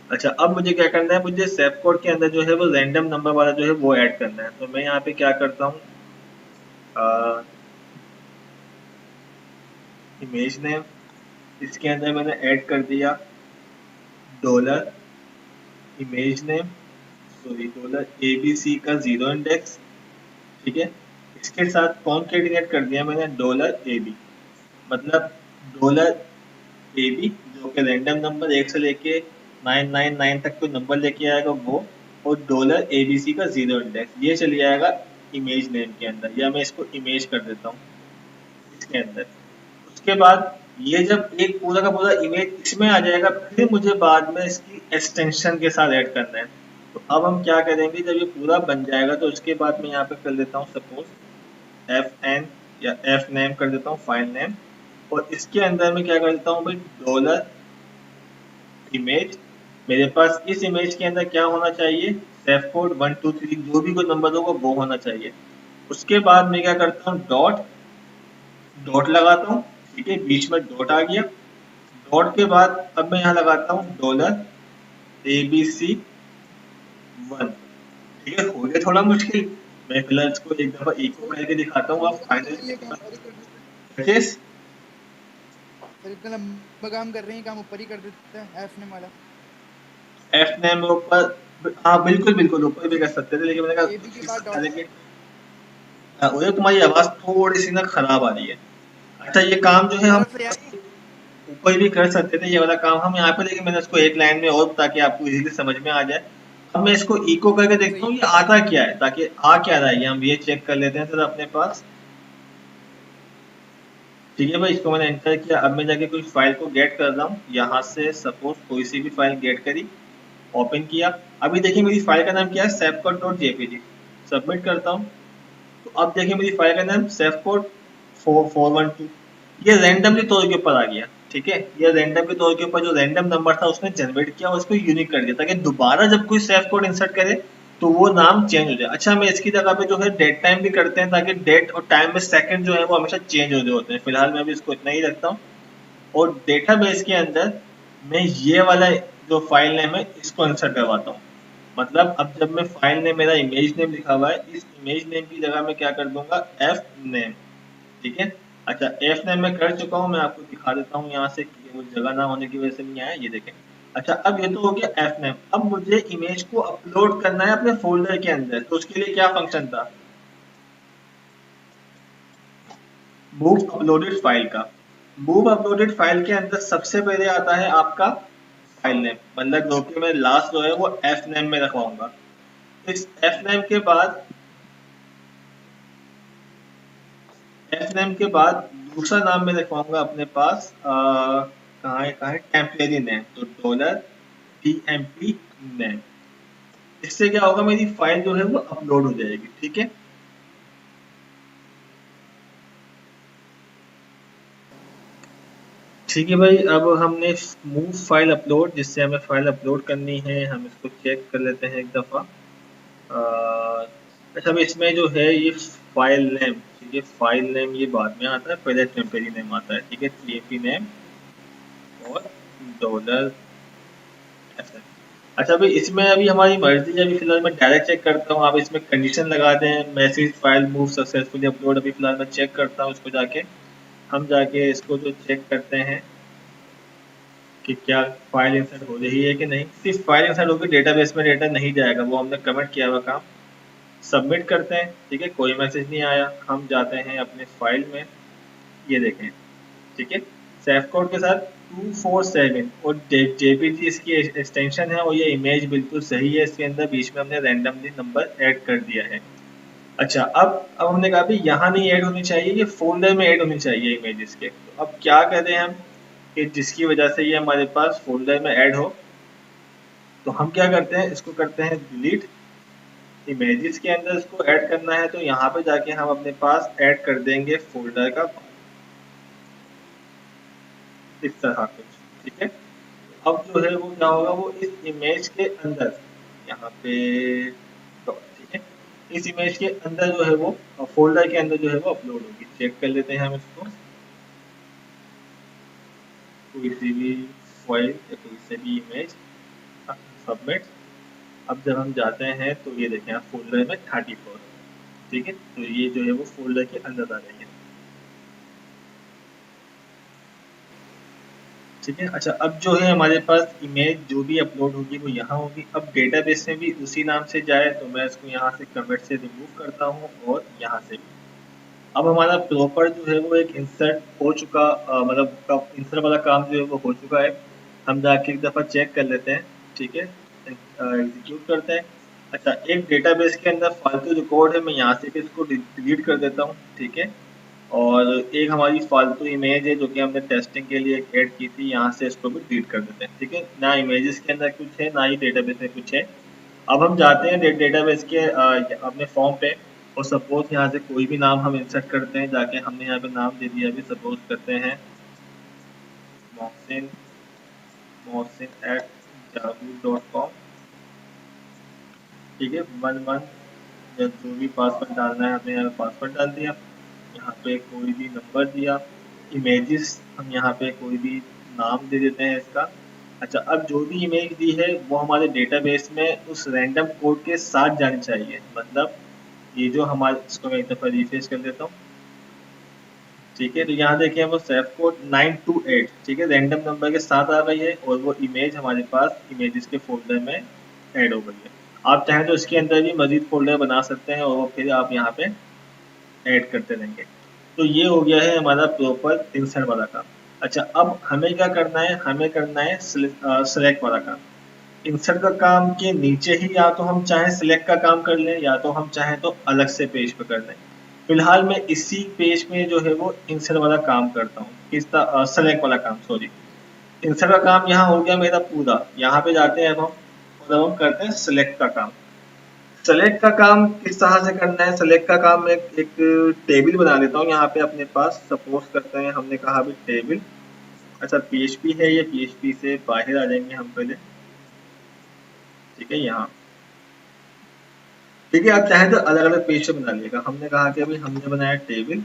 अच्छा, अब मुझे क्या करना है, मुझे सेफ कोड के अंदर जो है वो रैंडम नंबर वाला जो है वो ऐड करना है। तो मैं यहाँ पे क्या करता हूँ, इमेज नेम, इसके अंदर मैंने ऐड कर दिया dollar image name, sorry $abc का जीरो इंडेक्स। ठीक है, इसके साथ कॉन्केटिनेट कर दिया मैंने $ab, मतलब $ab जो कि रैंडम नंबर 1 से लेके 999 तक कोई नंबर लेके आएगा वो, और $abc का जीरो इंडेक्स, ये चली जाएगा इमेज नेम के अंदर, या मैं इसको इमेज कर देता हूँ इसके अंदर। उसके बाद ये जब एक पूरा का पूरा इमेज इसमें आ जाएगा, फिर मुझे बाद में इसकी एक्सटेंशन के साथ ऐड करना है। तो अब हम क्या करेंगे, जब ये पूरा बन जाएगा तो उसके बाद मैं यहाँ पे कर देता हूँ सपोज एफ एन या एफ नेम कर देता हूँ, फाइल नेम। और इसके अंदर मैं क्या कर देता हूँ भाई, डॉलर इमेज। मेरे पास इस इमेज के अंदर क्या होना चाहिए, सेफ कोड 1 2 3 जो भी कोई नंबर होगा वो होना चाहिए। उसके बाद मैं क्या करता हूँ, डॉट डॉट लगाता हूँ, ठीक है, बीच में डॉट आ गया। डॉट के बाद अब मैं यहाँ लगाता हूँ डॉलर ABC1। ठीक है, हो गया थोड़ा मुश्किल। मैं फिलहाल इसको एक दफा इको सर करके दिखाता हूँ, आप सर इतना फाइनल ये काम और ही कर देते हैं। परचेस। सर इतना लंबा काम कर रहे हैं, काम ऊपर ही कर देते हैं एफ ने वाला। एफ नेम में ऊपर, हाँ बिल्कुल बिल्कुल ऊपर भी कर सकते थे, लेकिन मैंने कहा एबी के उसकी बाद डॉट। लेकिन उधर तुम्हारी आवाज थोड़ी सी ना खराब आ रही है। अच्छा ये काम जो है हम दोबारा से यार। ऊपर भी कर सकते थे ये वाला काम हम यहाँ पे, लेकिन मैंने उसको एक लाइन में और ताकि आपको इजीली समझ में आ जाए। अब मैं इसको इको करके देखता सही। हूँ ये आता क्या है, ताकि आ क्या रहा है ये हम ये चेक कर लेते हैं सर अपने पास। ठीक है भाई, इसको मैंने एंटर किया। अब मैं जाके कोई फाइल को गेट कर रहा हूँ यहाँ से, सपोज कोई सी भी फाइल गेट करी, ओपन किया। अभी देखिए मेरी फाइल का नाम क्या है, safcode.jpg। सबमिट करता हूँ तो अब देखिए मेरी फाइल का नाम safcode 4412, ये रैंडमली तौर के ऊपर आ गया। ठीक है, ये रैंडम के तौर के ऊपर जो रैंडम नंबर था उसने जनरेट किया और उसको यूनिक कर दिया, ताकि दोबारा जब कोई सेफ कोड इंसर्ट करे तो वो नाम चेंज हो जाए। अच्छा मैं इसकी जगह पे जो है डेट टाइम भी करते हैं, ताकि डेट और टाइम में सेकंड जो है वो हमेशा चेंज हो रहे होते हैं। फिलहाल मैं अभी इसको इतना ही रखता हूँ। और डेटाबेस के अंदर मैं ये वाला जो फाइल नेम है इसको इंसर्ट करवाता हूँ। मतलब अब जब मैं फाइल नेम, मेरा इमेज नेम लिखा हुआ है, इस इमेज नेम की जगह मैं क्या कर दूंगा, एफ नेम। ठीक है। अच्छा एफ नेम मैं कर चुका हूँ, मैं आपको दिखा देता हूँ यहाँ से कि वो जगह ना होने की वजह से नहीं आया, ये देखें। अच्छा अब ये तो हो गया एफ नेम। अब मुझे इमेज को अपलोड करना है अपने फोल्डर के अंदर, तो उसके लिए क्या फंक्शन था, मूव अपलोडेड फाइल का। मूव अपलोडेड फाइल के अंदर सबसे पहले आता है आपका फाइल नेम, मतलब जो कि मैं लास्ट जो है वो एफ नेम में रखवाऊंगा। इस एफ नेम के बाद, एफ नेम के बाद दूसरा नाम मैं रखवाऊंगा अपने पास, कहाँ है टेम्परेरी नेम, तो डॉलर टीएमपी नेम। इससे क्या होगा, मेरी फाइल जो है वो अपलोड हो जाएगी। ठीक है। ठीक है भाई, अब हमने मूव फाइल अपलोड, जिससे हमें फाइल अपलोड करनी है, हम इसको चेक कर लेते हैं एक दफ़ा। अच्छा अब इसमें जो है ये फाइल नेम, ठीक है, फाइल नेम ये बाद में आता है, पहले टेम्परेरी नेम आता है। ठीक है, टीएमपी नेम और डॉलर एफ। अच्छा भाई इसमें अभी हमारी मर्जी है, अभी फिलहाल मैं डायरेक्ट चेक करता हूँ, आप इसमें कंडीशन लगा दें, message file move successfully upload. अभी फिलहाल मैं चेक करता हूँ इसको जाके, हम जाके इसको जो चेक करते हैं कि क्या फाइल इंसर्ट हो रही है कि नहीं। सिर्फ फाइल इंसर्ट होकर डेटाबेस में डेटा नहीं जाएगा, वो हमने कमेंट किया हुआ काम। सबमिट करते हैं, ठीक है, कोई मैसेज नहीं आया। हम जाते हैं अपने फाइल में, ये देखें, ठीक है, सेफ कोड के साथ 247 और जेपीजी इसकी एक्सटेंशन है, और ये इमेज बिल्कुल सही है, इसके अंदर बीच में हमने रैंडमली नंबर ऐड कर दिया है। अच्छा अब हमने कहा भी यहाँ नहीं ऐड होनी चाहिए, ये फोल्डर में ऐड होनी चाहिए इमेजेस के। तो अब क्या करें हम कि जिसकी वजह से ये हमारे पास फोल्डर में ऐड हो, तो हम क्या करते हैं, इसको करते हैं डिलीट। इमेजेस के अंदर इसको ऐड करना है तो यहाँ पे जाके हम अपने पास ऐड कर देंगे फोल्डर का, इस तरह कुछ। ठीक है, अब जो है वो क्या होगा, वो इस इमेज के अंदर, यहाँ पे तो ठीक है, इस इमेज के अंदर जो है वो फोल्डर के अंदर जो है वो अपलोड होगी। चेक कर लेते हैं हम इसको, कोई सी भी फाइल या कोई सी भी इमेज, सबमिट। अब जब हम जाते हैं तो ये देखें आप फोल्डर में 34। ठीक है, तो ये जो है वो फोल्डर के अंदर आ रही है। ठीक है। अच्छा अब जो है हमारे पास इमेज जो भी अपलोड होगी वो यहाँ होगी। अब डेटाबेस में भी उसी नाम से जाए तो मैं इसको यहाँ से कमेंट से रिमूव करता हूँ और यहाँ से भी। अब हमारा प्रॉपर जो है वो एक इंसर्ट हो चुका, मतलब इंसर्ट वाला काम जो है वो हो चुका है। हम जाके एक दफ़ा चेक कर लेते हैं। ठीक है, एग्जीक्यूट करते हैं। अच्छा एक डेटाबेस के अंदर फालतू रिकॉर्ड है, मैं यहाँ से भी इसको डिलीट कर देता हूँ। ठीक है, और एक हमारी फालतू इमेज है जो कि हमने टेस्टिंग के लिए ऐड की थी, यहाँ से इसको भी डिलीट कर देते हैं। ठीक है, ना इमेजेस के अंदर कुछ है, ना ही डेटाबेस में कुछ है। अब हम जाते हैं डेटाबेस के अपने फॉर्म पे, और सपोज यहाँ से कोई भी नाम हम इंसर्ट करते हैं, जाके हमने यहाँ पे नाम दे दिया, अभी सपोज करते हैं मोहसिन, mohsin@yahoo.com। ठीक है, 1 1 या जो भी पासवर्ड डालना है हमने यहाँ पासवर्ड डाल दिया, यहाँ पे कोई भी नंबर दिया, इमेजेस हम यहाँ पे कोई भी नाम दे देते हैं इसका। अच्छा, अब जो भी इमेज दी है वो हमारे डेटाबेस में उस रैंडम कोड के साथ जानी चाहिए, मतलब ये जो हमारे, इसको मैं एक दफ़ा रिफ्रेश कर देता हूँ। ठीक है, तो यहाँ देखिए वो सेफ कोड 928, ठीक है, रैंडम नंबर के साथ आ गई है, और वो इमेज हमारे पास इमेजेस के फोल्डर में ऐड हो गई है। आप चाहें तो इसके अंदर भी मजीद फोल्डर बना सकते हैं, और वो फिर आप यहाँ पे ऐड करते रहेंगे। तो ये हो गया है हमारा प्रॉपर इंसर्ट वाला काम। अच्छा, अब हमें क्या करना है, हमें करना है सिलेक्ट वाला काम। इंसर्ट का काम के नीचे ही या तो हम चाहें सिलेक्ट का काम कर लें, या तो हम चाहें तो अलग से पेज पे कर लें। फिलहाल मैं इसी पेज में जो है वो इंसर्ट वाला काम करता हूँ, सेलेक्ट वाला काम, सॉरी। इंसर्ट का काम यहाँ हो गया मेरा पूरा। यहाँ पे जाते हैं अब हम, और अब हम करते हैं सिलेक्ट का काम। सेलेक्ट का काम किस तरह से करना है, सेलेक्ट का काम मैं एक टेबल बना लेता हूँ यहाँ पे अपने पास, सपोज करते हैं हमने कहा भी टेबल। अच्छा, पीएचपी है, ये पीएचपी से बाहर आ जाएंगे हम पहले। ठीक है, यहाँ ठीक है, आप चाहें तो अलग अलग पेज से बना लिएगा। हमने कहा कि अभी हमने बनाया टेबल,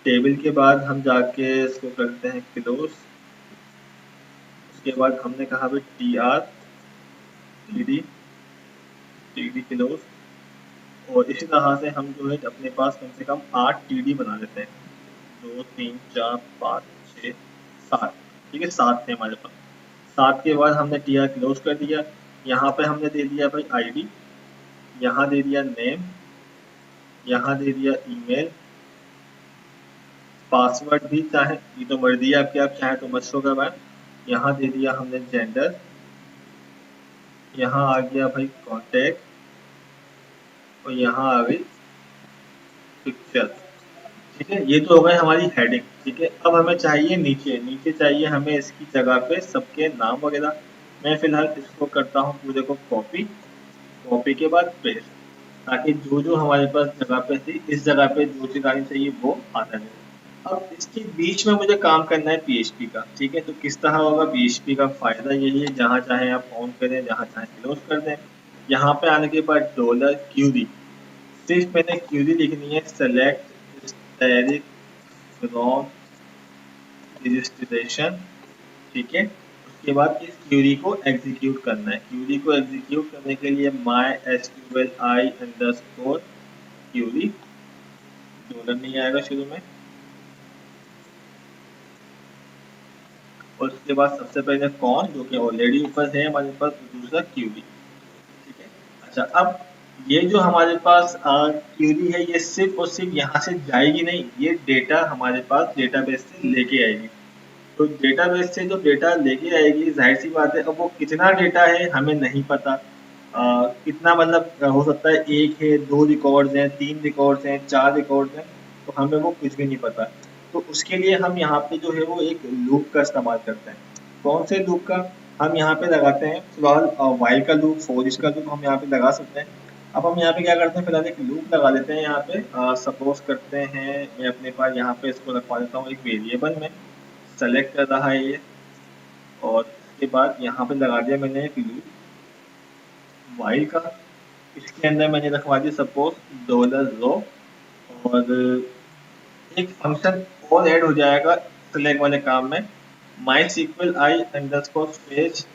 टेबल के बाद हम जाके इसको करते हैं क्लोज। उसके बाद हमने कहा भी T R T D, T D close. और इसी तरह से हम जो है अपने पास कम से कम 8 टीडी बना लेते हैं। 2 3 4 5 6 7, ठीक है, 7 थे हमारे पास। 7 के बाद हमने टी आर क्लोज कर दिया। यहाँ पे हमने दे दिया भाई आईडी, यहाँ दे दिया नेम, यहाँ दे दिया ईमेल, पासवर्ड भी चाहे, ये तो मर्जी है आपकी, आप चाहें तो मत शो करवाएं। यहाँ दे दिया हमने जेंडर, यहाँ आ गया भाई कॉन्टैक्ट, और यहाँ आ गई पिक्चर। ठीक है, ये तो हो गई हमारी हेडिंग। ठीक है, अब हमें चाहिए नीचे, नीचे चाहिए हमें इसकी जगह पे सबके नाम वगैरह। मैं फिलहाल इसको करता हूँ पूरे को कॉपी, कॉपी के बाद पेस्ट, ताकि जो जो हमारे पास जगह पे थी, इस जगह पे जो चीज आनी चाहिए वो आता है। अब इसके बीच में मुझे काम करना है पीएचपी का। ठीक है, तो किस तरह होगा पीएचपी का फायदा यही है, जहाँ चाहे आप ऑन करें, जहाँ चाहे क्लोज कर दें। यहाँ पे आने के बाद डॉलर क्यूरी, सिर्फ मैंने क्यूरी लिखनी है, सेलेक्ट स्टैटिक फ्रॉम रजिस्ट्रेशन। ठीक है, उसके बाद इस क्यूरी को एग्जीक्यूट करना है। क्यूरी को एग्जीक्यूट करने के लिए mysqli_query, डॉलर नहीं आएगा शुरू में, और उसके बाद सबसे पहले कौन, जो कि ऑलरेडी ऊपर है हमारे पास, दूसरा क्यूरी। ठीक है, अच्छा, अब ये जो हमारे पास क्यूरी है, ये सिर्फ और सिर्फ यहाँ से जाएगी नहीं, ये डेटा हमारे पास डेटाबेस से लेके आएगी। तो डेटाबेस से जो डेटा लेके आएगी, जाहिर सी बात है, अब वो कितना डेटा है हमें नहीं पता। कितना मतलब हो सकता है 1 है, 2 रिकॉर्ड्स हैं, 3 रिकॉर्ड्स हैं, 4 रिकॉर्ड्स हैं, तो हमें वो कुछ भी नहीं पता। तो उसके लिए हम यहाँ पे जो है वो एक लूप का इस्तेमाल करते हैं। कौन से लूप का? हम यहाँ पे लगाते हैं फिलहाल व्हाइल का लूप, फॉर ईच का लूप हम यहाँ पे लगा सकते हैं। अब हम यहाँ पे क्या करते हैं, फिलहाल एक लूप लगा लेते हैं। यहाँ पे सपोज करते हैं मैं अपने पास यहाँ पे इसको रखवा देता हूँ एक वेरिएबल में, सेलेक्ट कर रहा है ये, और उसके बाद यहाँ पे लगा दिया मैंने एक लूप व्हाइल का। इसके अंदर मैंने रखवा दिया सपोज $रो, और एक फंक्शन और ऐड हो जाएगा सिलेक्ट वाले काम में, mysqli_fetch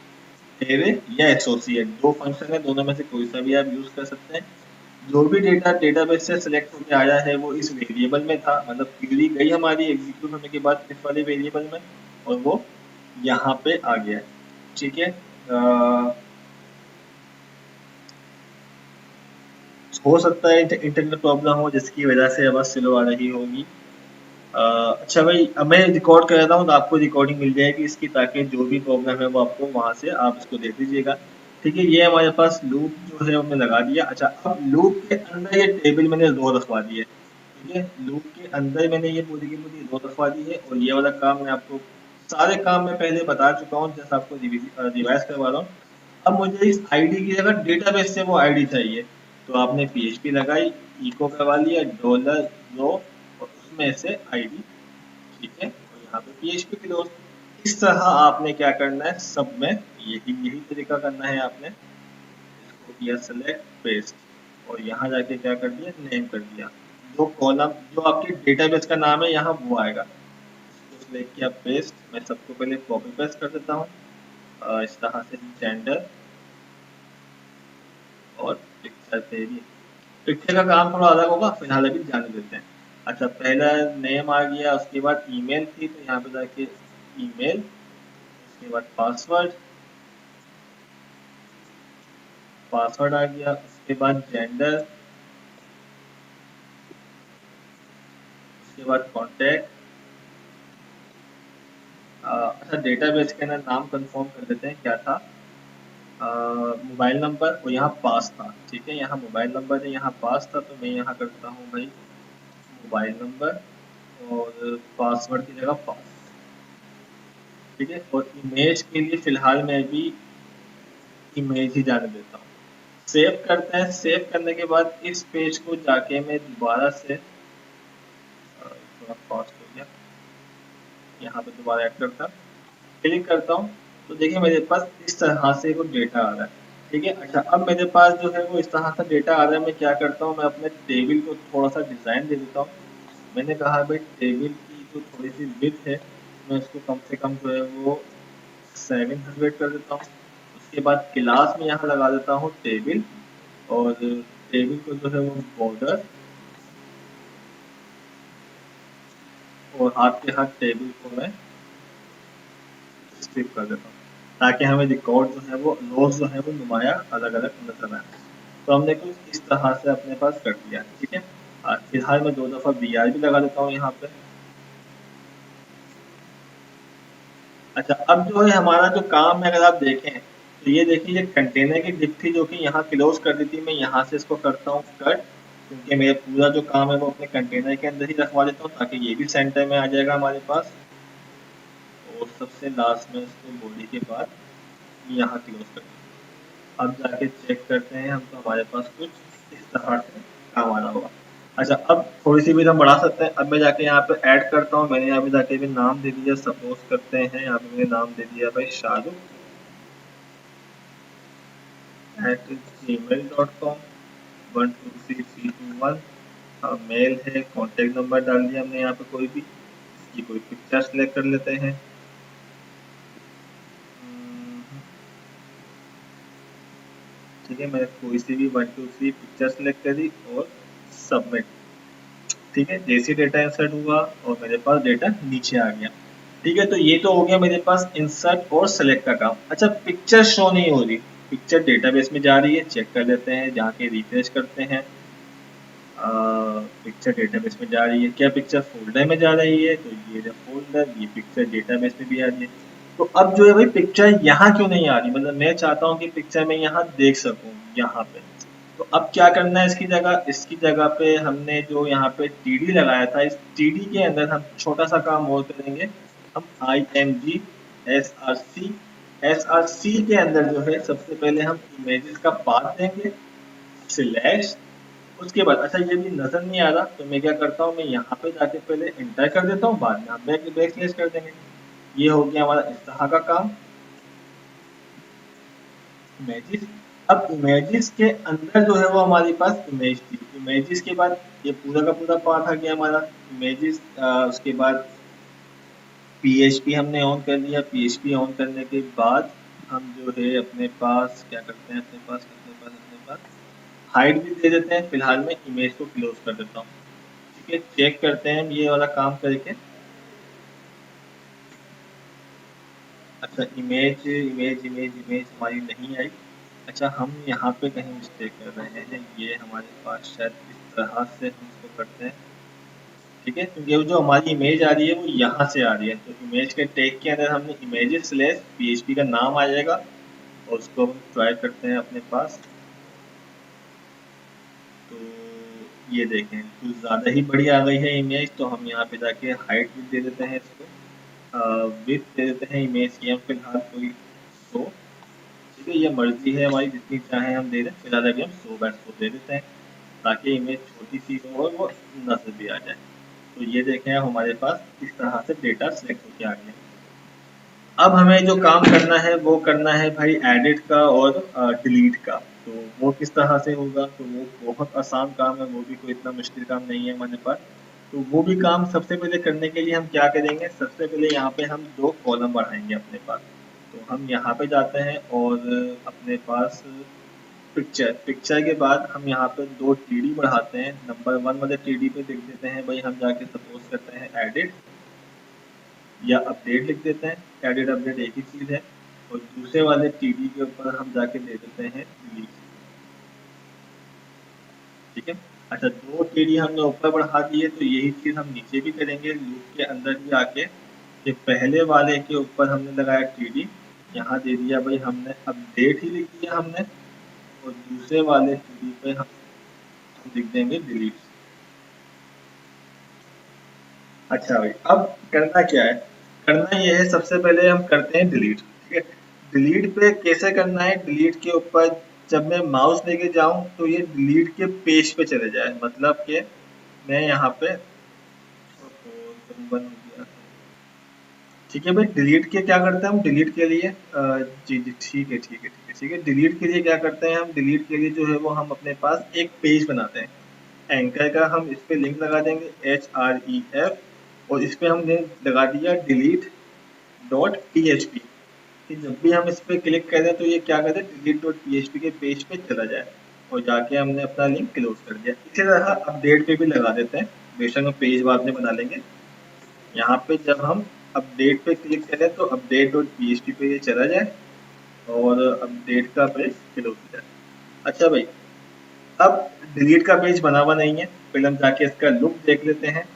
array या एसोसिएट। 2 फंक्शन है, दोनों में से कोई सा भी आप यूज कर सकते हैं। जो भी डेटा डेटाबेस से सिलेक्ट होकर आया है वो इस वेरिएबल में था, मतलब क्वेरी गई हमारी एग्जीक्यूट होने के बाद इस वाले वेरिएबल में, और वो यहाँ पे आ गया है। ठीक है, हो सकता है इंटरनेट प्रॉब्लम हो जिसकी वजह से आवाज़ स्लो आ रही होगी। अच्छा भाई, अब मैं रिकॉर्ड कर रहा हूँ तो आपको रिकॉर्डिंग मिल जाएगी इसकी, ताकि जो भी प्रॉब्लम है वो आपको वहाँ से आप इसको देख लीजिएगा। ठीक है, ये हमारे पास लूप जो है हमने लगा दिया। अच्छा, अब लूप के अंदर ये टेबल मैंने रो रखवा दी है। ठीक है, लूप के अंदर मैंने ये पूरी की पूरी रो रखवा दी है, और ये वाला काम मैं आपको, सारे काम मैं पहले बता चुका हूँ, जैसे आपको रिवाइज करवा रहा हूँ। अब मुझे इस आईडी की जगह डेटाबेस से वो आईडी चाहिए, तो आपने php लगाई, इको करवा लिया डॉलर रो और उसमें से आईडी, ठीक है, और यहाँ पे php क्लोज। इस तरह आपने क्या करना है सब में, यही यही तरीका करना है आपने। इसको किया सेलेक्ट पेस्ट और यहाँ जाके क्या कर दिया नेम कर दिया, जो कॉलम जो आपके डेटाबेस का नाम है यहाँ वो आएगा। इसको सेलेक्ट किया पेस्ट, मैं सबको पहले कॉपी पेस्ट कर देता हूँ इस तरह से जेंडर और पिक्चर पे भी। पिक्चर का काम थोड़ा अलग होगा, फिलहाल अभी जाने देते हैं। अच्छा पहला नेम आ गया, उसके बाद ईमेल थी तो यहाँ पे जाके ईमेल, उसके बाद पासवर्ड, पासवर्ड आ गया, उसके बाद जेंडर, उसके बाद कॉन्टैक्ट। अच्छा डेटाबेस के अंदर नाम कंफर्म कर देते हैं क्या था, मोबाइल नंबर और यहाँ पास था, ठीक है, यहाँ मोबाइल नंबर है यहाँ पास था, तो मैं यहाँ करता हूँ भाई मोबाइल नंबर और पासवर्ड की जगह पास, ठीक है। और इमेज के लिए फिलहाल मैं भी इमेज ही जाने देता हूँ। सेव करते हैं, सेव करने के बाद इस पेज को जाके मैं दोबारा से थोड़ा फास्ट हो गया, यहाँ पे दोबारा ऐड करता, क्लिक करता हूँ तो देखिए मेरे पास इस तरह से वो डेटा आ रहा है, ठीक है। अच्छा अब मेरे पास जो है वो इस तरह से डेटा आ रहा है, मैं क्या करता हूँ मैं अपने टेबल को थोड़ा सा डिज़ाइन दे देता हूँ। मैंने कहा भाई टेबल की जो थोड़ी सी विड्थ है मैं उसको कम से कम जो है वो 700 कर देता हूँ। उसके बाद क्लास में यहाँ लगा देता हूँ टेबल और टेबल को जो है वो बॉर्डर और हाथ के हाथ टेबल को मैं स्किप कर देता हूँ ताकि हमें रिकॉर्ड जो है वो रोज जो है वो नुमाया अलग अलग नजर आए। तो हमने कुछ इस तरह से अपने पास कर दिया, ठीक है। फिलहाल मैं 2 दफा BR भी लगा देता हूँ यहाँ पे। अच्छा अब जो है हमारा जो काम है अगर आप देखें तो ये देखिए ये कंटेनर की डिप थी जो कि यहाँ क्लोज कर दी थी, मैं यहाँ से इसको करता हूँ कट, क्योंकि मेरा पूरा जो काम है वो अपने कंटेनर के अंदर ही रखवा देता हूँ ताकि ये भी सेंटर में आ जाएगा हमारे पास। और सबसे लास्ट में इसको बॉडी के बाद यहाँ क्लोज कर दें। अब जाके चेक करते हैं हम, तो हमारे पास कुछ इस तरह से काम आ रहा होगा। अच्छा अब थोड़ी सी भी हम बढ़ा सकते हैं, अब मैं जाके यहाँ पे ऐड करता हूँ, मैंने यहाँ पे जाके भी नाम दे दिया, सपोज करते हैं यहाँ पे मैंने नाम दे दिया भाई शाहरुख @gmail.com 123321। मेल है, कॉन्टेक्ट नंबर डाल दिया हमने यहाँ पे कोई भी, इसकी कोई पिक्चर सेलेक्ट कर लेते हैं। ठीक है मैंने कोई सी भी 1 2 3 पिक्चर सेलेक्ट करी और सबमिट, ठीक है। जैसे डेटा इंसर्ट हुआ और मेरे पास डेटा नीचे आ गया, ठीक है। तो ये तो हो गया मेरे पास इंसर्ट और सेलेक्ट का काम। अच्छा पिक्चर शो नहीं हो रही, पिक्चर डेटाबेस में जा रही है, चेक कर लेते हैं जाके रिफ्रेश करते हैं। पिक्चर डेटाबेस में जा रही है, क्या पिक्चर फोल्डर में जा रही है, तो ये जो फोल्डर ये पिक्चर डेटाबेस में भी आ रही है। तो अब जो है भाई पिक्चर यहाँ क्यों नहीं आ रही, मतलब मैं चाहता हूँ कि पिक्चर मैं यहाँ देख सकूँ यहाँ पे। तो अब क्या करना है इसकी जगह पे हमने जो यहाँ पे टीडी लगाया था, इस टीडी के अंदर हम छोटा सा काम और करेंगे। हम IMG SRC के अंदर जो है सबसे पहले हम इमेजेस का पाथ देंगे स्लैश। उसके बाद अच्छा ये भी नजर नहीं आ रहा तो मैं क्या करता हूँ, मैं यहाँ पे जाके पहले इंटर कर देता हूँ, बाद में हम बैक स्लैश कर देंगे। ये हो गया हमारा इस तरह का काम इमेजेस। अब इमेजेस के अंदर जो है वो हमारे पास इमेज थी, इमेजेस के बाद ये पूरा का पूरा पार्ट आ गया हमारा इमेजेस। उसके बाद PHP हमने ऑन कर लिया, PHP ऑन करने के बाद हम जो है अपने पास क्या करते हैं, अपने पास हाइड भी दे देते हैं। फिलहाल मैं इमेज को क्लोज कर देता हूँ, ठीक है। चेक करते हैं ये वाला काम करके। अच्छा इमेज इमेज इमेज इमेज हमारी नहीं आई। अच्छा हम यहाँ पे कहीं मिस्टेक कर रहे हैं, ये हमारे पास शायद इस तरह से हम इसको करते हैं, ठीक है। क्योंकि वो जो हमारी इमेज आ रही है वो यहाँ से आ रही है, तो इमेज के टैग के अंदर हमने इमेजेस स्लैश PHP का नाम आ जाएगा और उसको हम ट्राई करते हैं अपने पास। तो ये देखें कुछ ज़्यादा ही बड़ी आ गई है इमेज, तो हम यहाँ पे जाके हाइट भी दे देते हैं इसको, विड्थ दे देते हैं इमेज की हम फिलहाल कोई 100, ठीक पे ये मर्जी है हमारी, जितनी चाहे हम दे दें। फिलहाल अभी हम 100 बाय 100 दे देते हैं ताकि इमेज छोटी सी हो और वो नजर भी आ जाए। तो ये देखें हमारे पास इस तरह से डेटा सिलेक्ट होकर आ गया। अब हमें जो काम करना है वो करना है भाई एडिट का और डिलीट का। तो वो किस तरह से होगा, तो वो बहुत आसान काम है, वो भी कोई इतना मुश्किल काम नहीं है हमारे पास। तो वो भी काम सबसे पहले करने के लिए हम क्या करेंगे, सबसे पहले यहाँ पे हम 2 कॉलम बढ़ाएंगे अपने पास। तो हम यहाँ पे जाते हैं और अपने पास पिक्चर के बाद हम यहाँ पे 2 टीडी बढ़ाते हैं। नंबर 1 वाले टीडी पे लिख देते हैं भाई, हम जाके सपोज करते हैं एडिट या अपडेट लिख देते हैं। एडिट अपडेट एक ही चीज है। और दूसरे वाले टीडी के ऊपर हम जाके दे देते हैं डिलीट। ठीक है। अच्छा, 2 टीडी हमने ऊपर बढ़ा दिए, तो यही चीज हम नीचे भी करेंगे लूप के अंदर भी आके, कि पहले वाले के ऊपर हमने लगाया टीडी, यहाँ दे दिया भाई हमने अपडेट ही लिख दिया हमने, और दूसरे वाले टीडी पे हम लिख देंगे डिलीट। अच्छा भाई, अब करना क्या है, करना ये है सबसे पहले हम करते हैं डिलीट। ठीक है, डिलीट पे कैसे करना है, डिलीट के ऊपर जब मैं माउस लेके जाऊं तो ये डिलीट के पेज पे चले जाए, मतलब कि मैं यहाँ पे बंद हो गया। ठीक है भाई, डिलीट के क्या करते हैं हम, डिलीट के लिए जी जी ठीक है ठीक है ठीक है ठीक है, डिलीट के लिए क्या करते हैं हम, डिलीट के लिए जो है वो हम अपने पास एक पेज बनाते हैं एंकर का। हम इस पे लिंक लगा देंगे HREF, और इस पे हमने लगा दिया delete.php, कि जब भी हम इस पे क्लिक करें तो ये क्या करे, delete.php के पेज पे चला जाए, और जाके हमने अपना लिंक क्लोज कर दिया। इसी तरह अपडेट पे भी लगा देते हैं, बेशक हम पेज बाद में बना लेंगे। यहाँ पे जब हम अपडेट पे क्लिक करें तो update.php पे ये चला जाए और अपडेट का पेज क्लोज हो जाए। अच्छा भाई, अब डिलीट का पेज बना हुआ नहीं है, पहले हम जाके इसका लुक देख लेते हैं,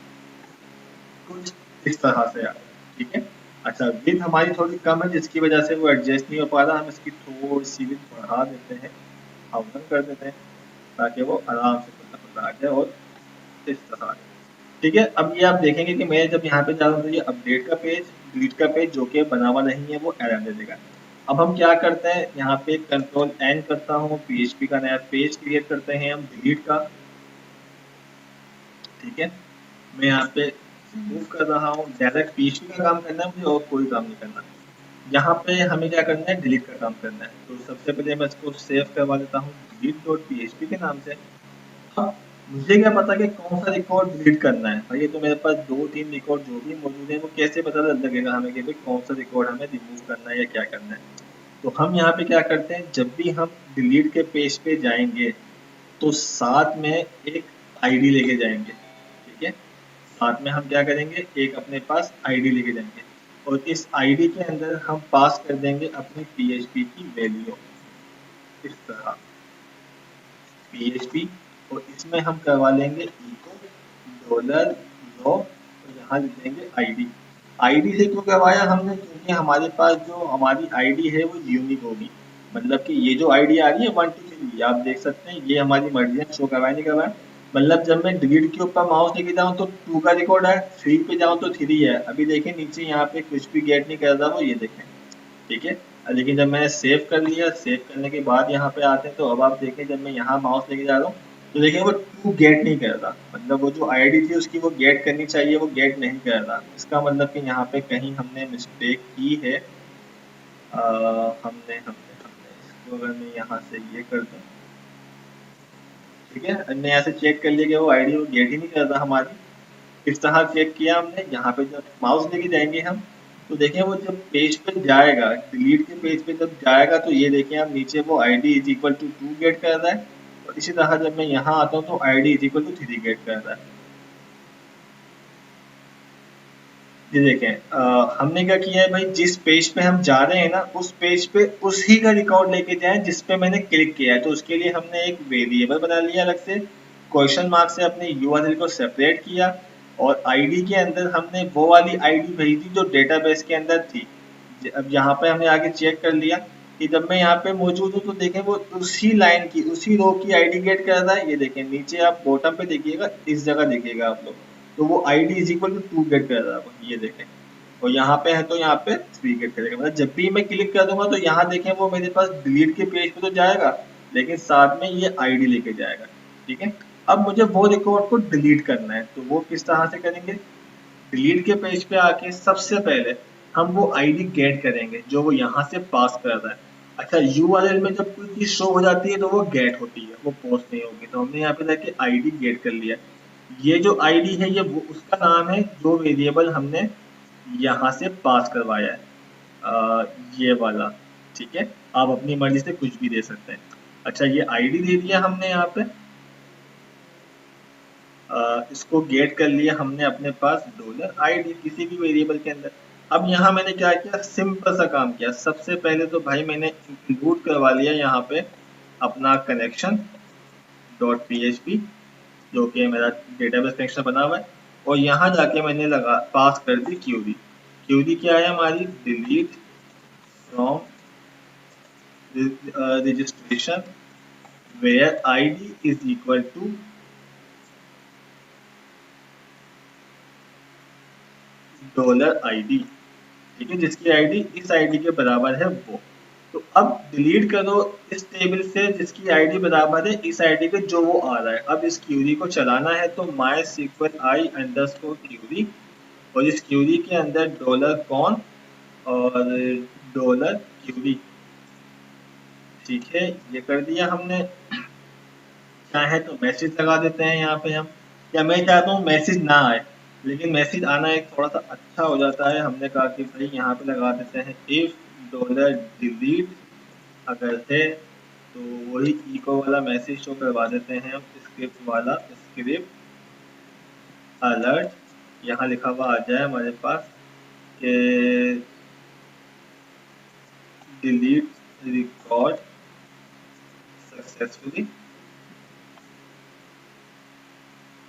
कुछ इस तरह से आ। ठीक है। अच्छा, विड्थ हमारी थोड़ी कम है जिसकी वजह से वो एडजस्ट नहीं हो पा रहा, हम इसकी थोड़ी सी विड्थ बढ़ा देते हैं, थाउजेंड कर देते हैं, ताकि वो आराम से खुला आ जाए और इस तरह। ठीक है, अब ये आप देखेंगे कि मैं जब यहाँ पे जा रहा हूँ तो ये अपडेट का पेज, डिलीट का पेज जो कि बना हुआ नहीं है वो एरर दे देगा। अब हम क्या करते हैं, यहाँ पे कंट्रोल एन करता हूँ, PHP का नया पेज क्रिएट करते हैं हम डिलीट का। ठीक है, मैं यहाँ पे मूव कर रहा हूँ, डायरेक्ट PHP का काम करना है मुझे और कोई काम नहीं करना। यहाँ पे हमें क्या करना है, डिलीट का काम करना है। तो सबसे पहले मैं इसको सेव करवा देता हूँ delete.php के नाम से। अब मुझे क्या पता कि कौन सा रिकॉर्ड डिलीट करना है भाई, ये तो मेरे पास 2-3 रिकॉर्ड जो भी मौजूद है, वो कैसे पता लगेगा हमें कि भाई कौन सा रिकॉर्ड हमें रिमूव करना है या क्या करना है। तो हम यहाँ पे क्या करते हैं, जब भी हम डिलीट के पेज पे जाएंगे तो साथ में एक आईडी लेके जाएंगे। ठीक है, साथ में हम क्या करेंगे, एक अपने पास आईडी लेके जाएंगे, और इस आईडी के अंदर हम पास कर देंगे अपनी PHP की वैल्यू, इस तरह PHP, और इसमें हम करवा लेंगे इको $लो, और यहाँ लिख देंगे आईडी। आईडी से क्यों करवाया हमने, क्योंकि हमारे पास जो हमारी आईडी है वो यूनिक होगी, मतलब कि ये जो आईडी आ रही है 1 2 3, आप देख सकते हैं ये हमारी मर्जी है शो करवाए नहीं करवाए। मतलब जब मैं डिलीट के ऊपर माउस लेके जाऊँ तो 2 का रिकॉर्ड है, 3 पे जाऊँ तो 3 है। अभी देखें नीचे यहाँ पे कुछ भी गेट नहीं कर रहा वो, ये देखें। ठीक है, लेकिन जब मैंने सेव कर लिया, सेव करने के बाद यहाँ पे आते हैं तो अब आप देखें जब मैं यहाँ माउस लेके जा रहा हूँ तो देखिए वो 2 गेट नहीं कर रहा, मतलब वो जो आईडी थी उसकी वो गेट करनी चाहिए वो गेट नहीं कर रहा। इसका मतलब कि यहाँ पे कहीं हमने मिस्टेक की है। हमने हमने हमने इसको अगर मैं यहाँ से ये कर दूँ, ठीक है, हमने यहाँ से चेक कर लिया कि वो आईडी वो गेट ही नहीं कर रहा हमारी। इस तरह चेक किया हमने। यहाँ पे जब माउस लेके जाएंगे हम तो देखें वो जब पेज पे जाएगा, डिलीट के पेज पे जब जाएगा तो ये देखें आप नीचे वो ID is equal to 2 get कर रहा है, और इसी तरह जब मैं यहाँ आता हूँ तो ID is equal to 3 get कर रहा है। ये देखें हमने क्या किया है भाई, जिस पेज पे हम जा रहे हैं ना उस पेज पे उसी का रिकॉर्ड लेके जाएं जिस पे मैंने क्लिक किया है। तो उसके लिए हमने एक वेरिएबल बना लिया अलग से, क्वेश्चन मार्क से अपने URL को सेपरेट किया, और आईडी के अंदर हमने वो वाली आईडी भेजी थी जो डेटाबेस के अंदर थी। अब यहाँ पे हमने आगे चेक कर लिया कि जब मैं यहाँ पे मौजूद हूँ तो देखें वो उसी लाइन की उसी रो की आईडी गेट कर रहा है। ये देखें नीचे आप बॉटम पे देखिएगा, इस जगह देखिएगा आप लोग, तो वो ID is equal to 2 get कर रहा है, ये देखें। और यहाँ पे है तो यहाँ पे 3 गेट करेगा। मतलब जब भी मैं क्लिक कर दूंगा तो यहाँ देखें वो मेरे पास डिलीट के पेज पे तो जाएगा, लेकिन साथ में ये आईडी लेके जाएगा। ठीक है, अब मुझे वो रिकॉर्ड को डिलीट करना है, तो वो किस तरह से करेंगे? डिलीट के पेज पे आके सबसे पहले हम वो आईडी गेट करेंगे जो वो यहाँ से पास कर रहा है। अच्छा, यूआरएल में जब कोई चीज शो हो जाती है तो वो गेट होती है, वो पोस्ट नहीं होगी। तो हमने यहाँ पे जाके आईडी गेट कर लिया। ये जो आईडी है ये वो उसका नाम है जो वेरिएबल हमने यहाँ से पास करवाया है, ये वाला। ठीक है, आप अपनी मर्जी से कुछ भी दे सकते हैं। अच्छा, ये आईडी दे दिया हमने यहाँ पे, इसको गेट कर लिया हमने अपने पास $id किसी भी वेरिएबल के अंदर। अब यहाँ मैंने क्या किया, सिंपल सा काम किया। सबसे पहले तो भाई मैंने इंक्लूड करवा लिया यहाँ पे अपना कनेक्शन डॉट php जो कि मेरा डेटाबेस कनेक्शन बना हुआ है, और यहाँ जाके मैंने लगा पास कर दी क्यूरी। क्यूरी क्या है हमारी? Delete from registration where id is equal to $id। ठीक है, जिसकी आईडी इस आईडी के बराबर है वो। तो अब डिलीट करो इस टेबल से जिसकी आईडी बराबर है इस आईडी पे जो वो आ रहा है। अब इस क्यूरी को चलाना है तो mysqli_query, और इस क्यूरी के अंदर $कौन और $query। ठीक है, ये कर दिया हमने। चाहे तो मैसेज लगा देते हैं यहाँ पे हम, या मैं चाहता हूँ मैसेज ना आए, लेकिन मैसेज आना एक थोड़ा सा अच्छा हो जाता है। हमने कहा कि भाई यहाँ पे लगा देते हैं इफ $delete अगर है तो वही इको वाला मैसेज शो करवा देते हैं हम, स्क्रिप्ट वाला। स्क्रिप्ट अलर्ट यहाँ लिखा हुआ आ जाए हमारे पास कि डिलीट रिकॉर्ड सक्सेसफुली,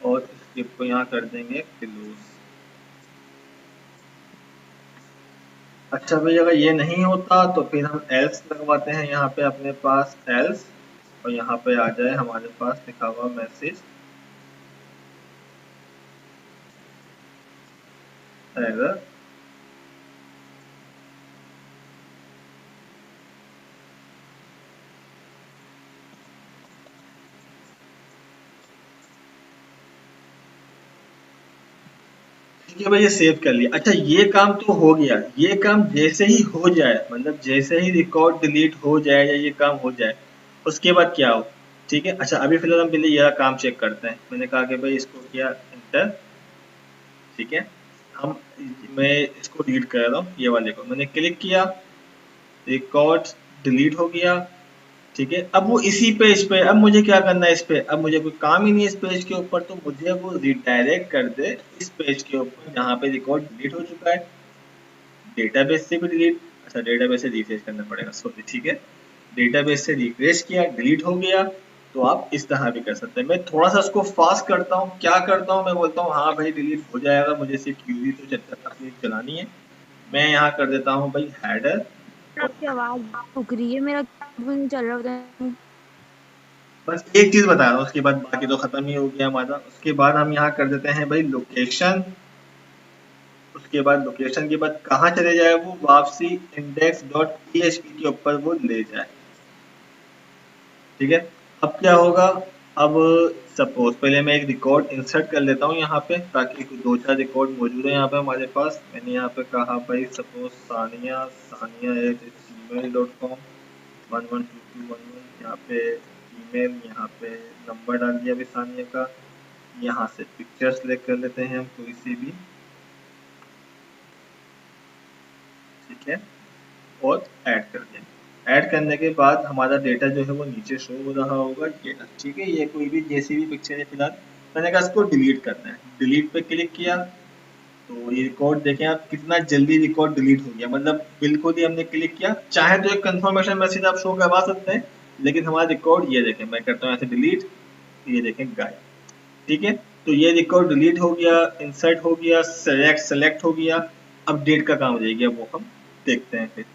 और स्क्रिप्ट को यहाँ कर देंगे क्लोज। अच्छा भाई, अगर ये नहीं होता तो फिर हम एल्स लगवाते हैं यहाँ पे अपने पास एल्स, और यहाँ पे आ जाए हमारे पास लिखा हुआ मैसेज एरर। ठीक है भाई, ये सेव कर लिया। अच्छा, ये काम तो हो गया। ये काम जैसे ही हो जाए, मतलब जैसे ही रिकॉर्ड डिलीट हो जाए या ये काम हो जाए, उसके बाद क्या हो? ठीक है, अच्छा अभी फिलहाल हम पहले यह काम चेक करते हैं। मैंने कहा कि भाई इसको किया इंटर। ठीक है, हम मैं इसको डिलीट कर रहा हूँ, ये वाले को मैंने क्लिक किया, रिकॉर्ड डिलीट हो गया। ठीक है, अब वो इसी पेज पे, अब मुझे क्या करना है इस पे? अब मुझे कोई काम ही नहीं है इस पेज के ऊपर, तो मुझे वो रिडायरेक्ट कर दे इस पेज के ऊपर जहाँ पे रिकॉर्ड डिलीट हो चुका है। डेटाबेस से भी डिलीट, अच्छा डेटाबेस से रिफ्रेश करना पड़ेगा, सॉरी। ठीक है, डेटाबेस से रिफ्रेश किया, डिलीट हो गया। तो आप इस तरह भी कर सकते हैं। मैं थोड़ा सा उसको फास्ट करता हूँ। क्या करता हूँ, मैं बोलता हूँ हाँ भाई डिलीट हो जाएगा, मुझे सिर्फ क्यूरी तो चलानी है। मैं यहाँ कर देता हूँ भाई हेडर। आपकी आवाज रुक रही है, मेरा नहीं चल रहा होता। बस एक चीज बता रहा हूँ, उसके बाद बाकी तो खत्म ही हो गया हमारा। उसके बाद हम यहाँ कर देते हैं भाई लोकेशन। उसके बाद लोकेशन के बाद कहाँ चले जाए वो? वापसी index.php के ऊपर वो ले जाए। ठीक है, अब क्या होगा? अब सपोज पहले मैं एक रिकॉर्ड इंसर्ट कर लेता हूँ यहाँ पे, ताकि दो चार रिकॉर्ड मौजूद है यहाँ पे हमारे पास। मैंने यहाँ पे कहा भाई सपोज sania@gmail.com 112211, यहाँ पे ईमेल, यहाँ पे नंबर डाल दिया अभी सानिया का। यहाँ से पिक्चर सेलेक्ट कर लेते हैं हम कोई सी भी। ठीक है, और ऐड कर दें। ऐड करने के बाद हमारा डेटा जो है वो नीचे शो हो रहा होगा, ये। ठीक है, ये कोई भी जैसी भी पिक्चर है फिलहाल। मैंने कहा इसको डिलीट करना है, डिलीट पे क्लिक किया तो ये रिकॉर्ड देखें आप कितना जल्दी रिकॉर्ड डिलीट हो गया। मतलब बिल्कुल ही हमने क्लिक किया, चाहे तो एक कंफर्मेशन मैसेज आप शो करवा सकते हैं, लेकिन हमारा रिकॉर्ड ये देखें, मैं करता हूँ ऐसे डिलीट, ये देखें गायब। ठीक है, तो ये रिकॉर्ड डिलीट हो गया, इंसर्ट हो गया, सेलेक्ट हो गया। अपडेट का काम रह गया, वो हम देखते हैं फिर।